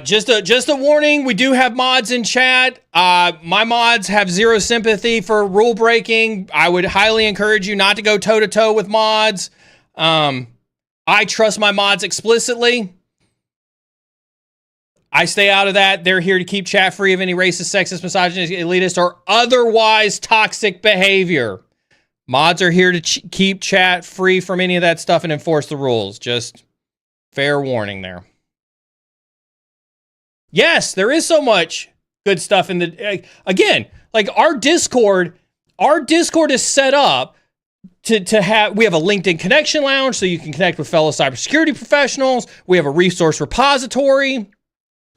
Just a warning, we do have mods in chat. My mods have zero sympathy for rule breaking. I would highly encourage you not to go toe to toe with mods. I trust my mods explicitly. I stay out of that. They're here to keep chat free of any racist, sexist, misogynist, elitist, or otherwise toxic behavior. Mods are here to keep chat free from any of that stuff and enforce the rules. Just fair warning there. Yes, there is so much good stuff in the, again, like our Discord is set up to have, we have a LinkedIn connection lounge so you can connect with fellow cybersecurity professionals. We have a resource repository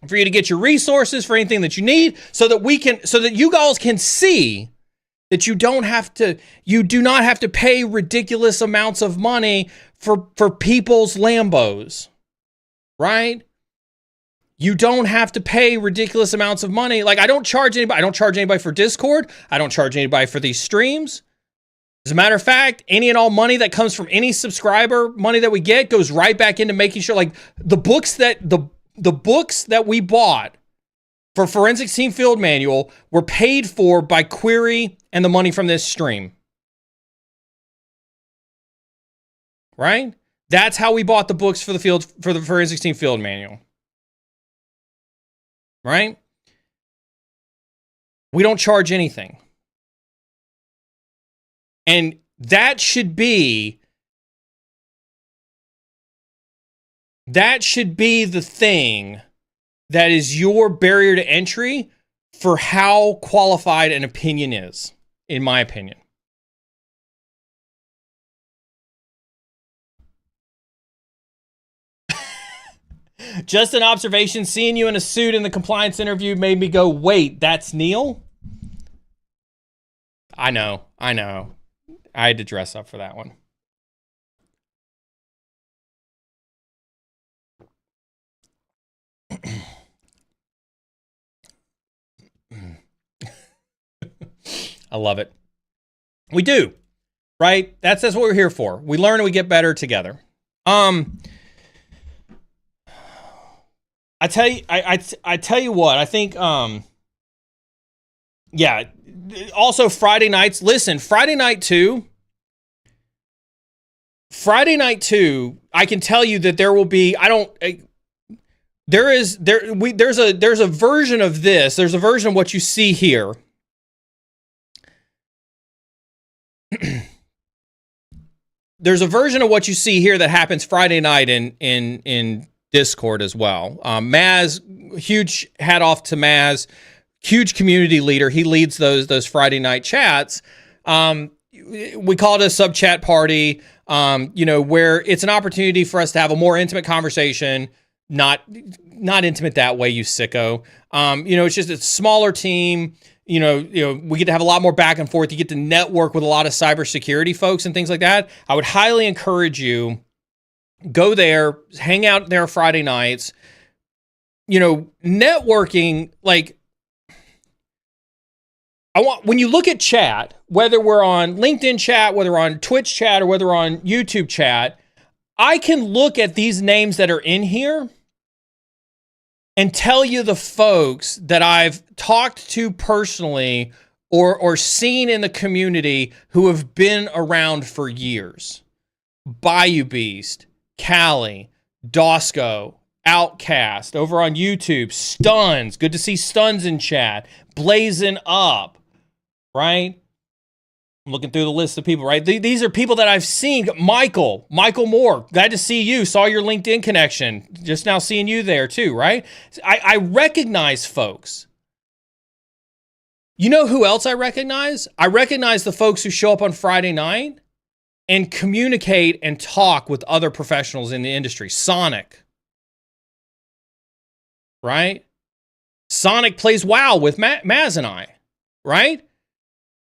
for you to get your resources for anything that you need so that you guys can see that you do not have to pay ridiculous amounts of money for people's Lambos, right? You don't have to pay ridiculous amounts of money. Like I don't charge anybody for Discord. I don't charge anybody for these streams. As a matter of fact, any and all money that comes from any subscriber money that we get goes right back into making sure like the books that we bought for Forensics Team Field Manual were paid for by Query and the money from this stream. Right? That's how we bought the books for the Forensics Team Field Manual. Right? We don't charge anything. And that should be the thing that is your barrier to entry for how qualified an opinion is, in my opinion. Just an observation, seeing you in a suit in the compliance interview made me go, wait, that's Neal? I know. I had to dress up for that one. I love it. We do, right? That's what we're here for. We learn and we get better together. I tell you, I tell you what, I think, yeah. Also Friday nights. Listen, Friday night too, I can tell you that there will be, there's a version of this. There's a version of what you see here. There's a version of what you see here that happens Friday night in Discord as well. Maz, huge hat off to Maz, huge community leader. He leads those Friday night chats. We call it a sub chat party, where it's an opportunity for us to have a more intimate conversation. Not intimate that way, you sicko. It's just a smaller team. We get to have a lot more back and forth. You get to network with a lot of cybersecurity folks and things like that. I would highly encourage you, go there, hang out there Friday nights. Networking, like, when you look at chat, whether we're on LinkedIn chat, whether we're on Twitch chat, or whether we're on YouTube chat, I can look at these names that are in here and tell you the folks that I've talked to personally or seen in the community who have been around for years. Bayou Beast, Callie, Dosco, Outcast, over on YouTube, Stuns. Good to see Stuns in chat. Blazing Up, right? I'm looking through the list of people, right? These are people that I've seen. Michael Moore, glad to see you. Saw your LinkedIn connection. Just now seeing you there too, right? I recognize folks. You know who else I recognize? I recognize the folks who show up on Friday night and communicate and talk with other professionals in the industry. Sonic, right? Sonic plays WoW with Maz and I, right?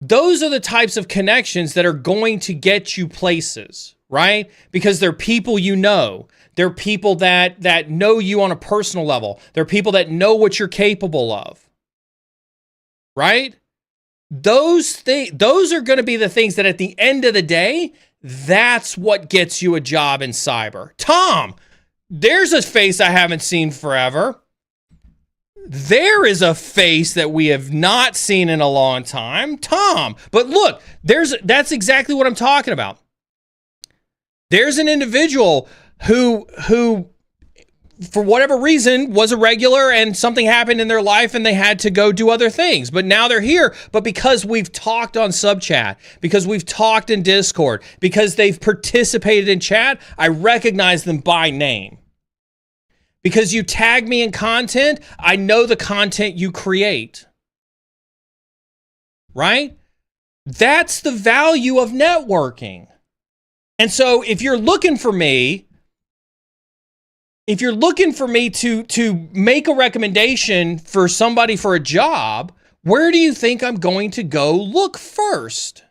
Those are the types of connections that are going to get you places, right? Because they're people you know. They're people that know you on a personal level. They're people that know what you're capable of, right? Those are going to be the things that at the end of the day, that's what gets you a job in cyber. Tom, there's a face I haven't seen forever. There is a face that we have not seen in a long time, Tom. But look, that's exactly what I'm talking about. There's an individual who for whatever reason was a regular and something happened in their life and they had to go do other things. But now they're here. But because we've talked on subchat, because we've talked in Discord, because they've participated in chat, I recognize them by name. Because you tag me in content, I know the content you create. Right? That's the value of networking. And so if you're looking for me to make a recommendation for somebody for a job, where do you think I'm going to go look first?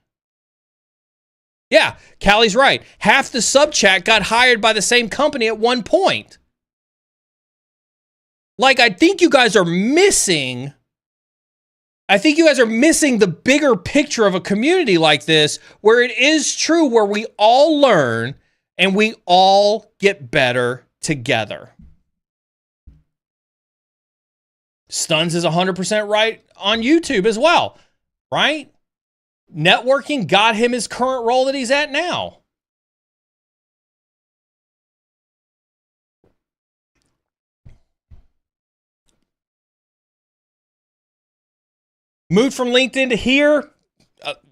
Yeah, Callie's right. Half the subchat got hired by the same company at one point. Like, I think you guys are missing the bigger picture of a community like this, where it is true, where we all learn and we all get better together. Stuns is 100% right on YouTube as well, right? Networking got him his current role that he's at now. Moved from LinkedIn to here.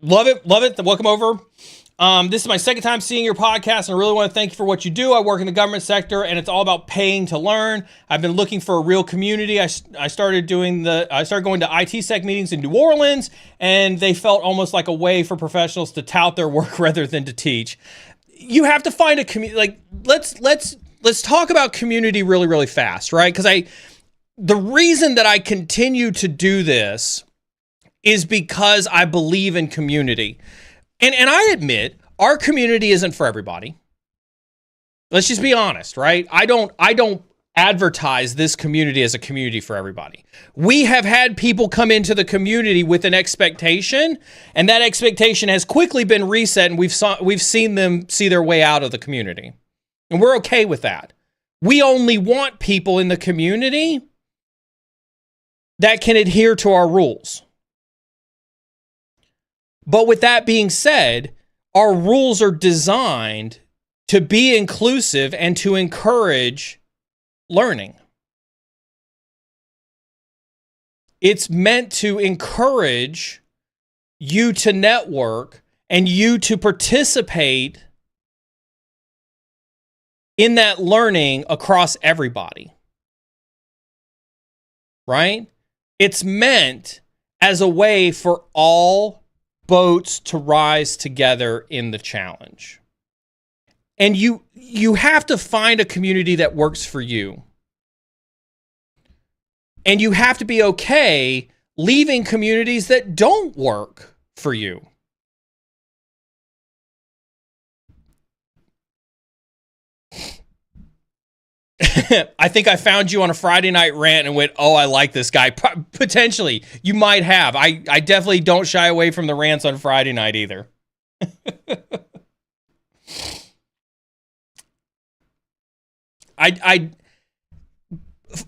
Love it. Welcome over. This is my second time seeing your podcast, and I really want to thank you for what you do. I work in the government sector, and it's all about paying to learn. I've been looking for a real community. I started going to ITsec meetings in New Orleans, and they felt almost like a way for professionals to tout their work rather than to teach. You have to find a community. Like let's talk about community really, really fast, right? Because the reason that I continue to do this is because I believe in community. And I admit our community isn't for everybody. Let's just be honest, right? I don't advertise this community as a community for everybody. We have had people come into the community with an expectation, and that expectation has quickly been reset, and we've seen them see their way out of the community. And we're okay with that. We only want people in the community that can adhere to our rules. But with that being said, our rules are designed to be inclusive and to encourage learning. It's meant to encourage you to network and you to participate in that learning across everybody. Right? It's meant as a way for all boats to rise together in the challenge. And you have to find a community that works for you. And you have to be okay leaving communities that don't work for you. I think I found you on a Friday night rant and went, oh, I like this guy. Potentially, you might have. I definitely don't shy away from the rants on Friday night either.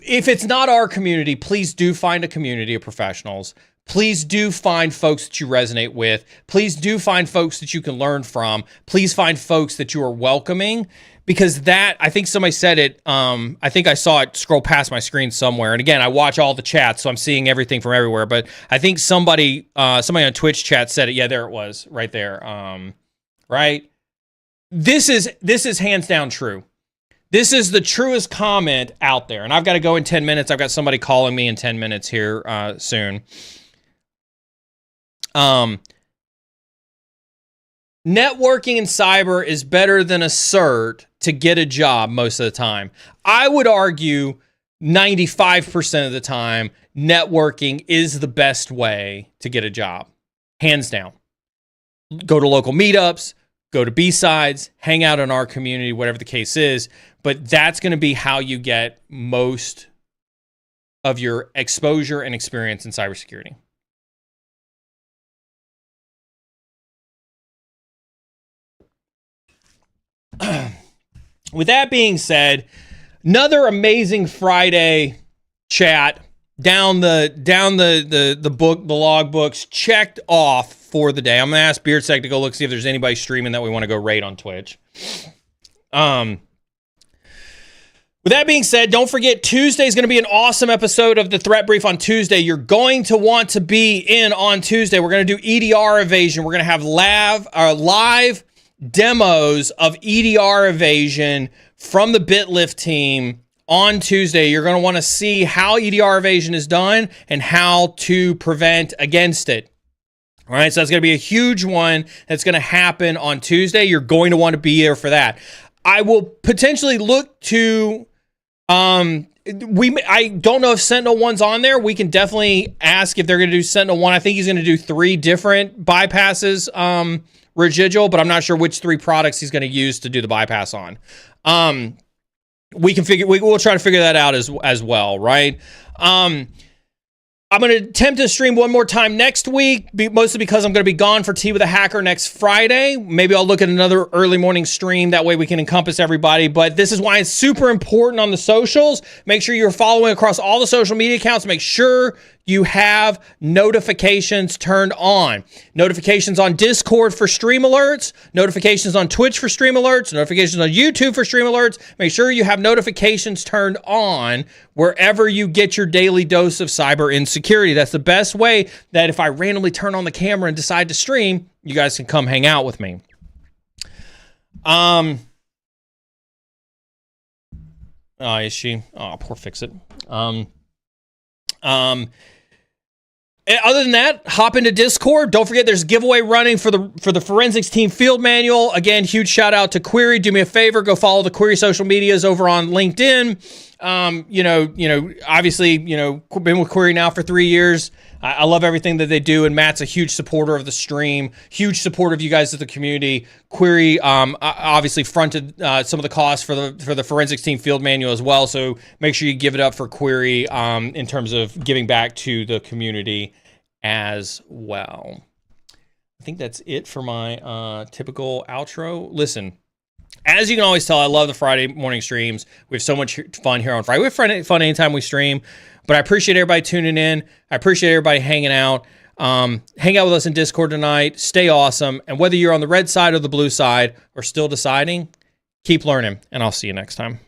If it's not our community, please do find a community of professionals. Please do find folks that you resonate with. Please do find folks that you can learn from. Please find folks that you are welcoming. Because that, I think somebody said it, I think I saw it scroll past my screen somewhere. And again, I watch all the chats, so I'm seeing everything from everywhere. But I think somebody on Twitch chat said it. Yeah, there it was, right there. Right? This is hands down true. This is the truest comment out there. And I've got to go in 10 minutes. I've got somebody calling me in 10 minutes here soon. Networking in cyber is better than a cert to get a job most of the time. I would argue 95% of the time, networking is the best way to get a job. Hands down. Go to local meetups, go to B-sides, hang out in our community, whatever the case is. But that's going to be how you get most of your exposure and experience in cybersecurity. With that being said, another amazing Friday chat down the log books checked off for the day. I'm gonna ask BeardSec to go look see if there's anybody streaming that we want to go raid on Twitch. With that being said, don't forget Tuesday is going to be an awesome episode of the Threat Brief on Tuesday. You're going to want to be in on Tuesday. We're going to do EDR evasion. We're going to have live demos of EDR evasion from the BitLift team on Tuesday. You're going to want to see how EDR evasion is done and how to prevent against it. All right, so that's going to be a huge one that's going to happen on Tuesday. You're going to want to be there for that. I will potentially look to I don't know if Sentinel-1's on there. We can definitely ask if they're going to do Sentinel-1. I think he's going to do 3 different bypasses residual, but I'm not sure which 3 products he's going to use to do the bypass on. We'll try to figure that out as well, right? I'm going to attempt to stream one more time next week, mostly because I'm going to be gone for Tea with a Hacker next Friday. Maybe I'll look at another early morning stream. That way we can encompass everybody. But this is why it's super important on the socials. Make sure you're following across all the social media accounts. Make sure you have notifications turned on. Notifications on Discord for stream alerts, notifications on Twitch for stream alerts, notifications on YouTube for stream alerts. Make sure you have notifications turned on wherever you get your daily dose of cyber insecurity. That's the best way that if I randomly turn on the camera and decide to stream, you guys can come hang out with me. Oh, is she? Oh, poor Fix-It. Other than that, hop into Discord. Don't forget there's a giveaway running for the forensics team field manual. Again, huge shout out to Query. Do me a favor, go follow the Query social medias over on LinkedIn. Obviously, been with Query now for 3 years. I love everything that they do, and Matt's a huge supporter of the stream, huge supporter of you guys as the community. Query obviously fronted some of the costs for the forensics team field manual as well, so make sure you give it up for Query in terms of giving back to the community as well. I think that's it for my typical outro. Listen, as you can always tell, I love the Friday morning streams. We have so much fun here on Friday. We have fun anytime we stream, but I appreciate everybody tuning in. I appreciate everybody hanging out. Hang out with us in Discord tonight. Stay awesome. And whether you're on the red side or the blue side or still deciding, keep learning, and I'll see you next time.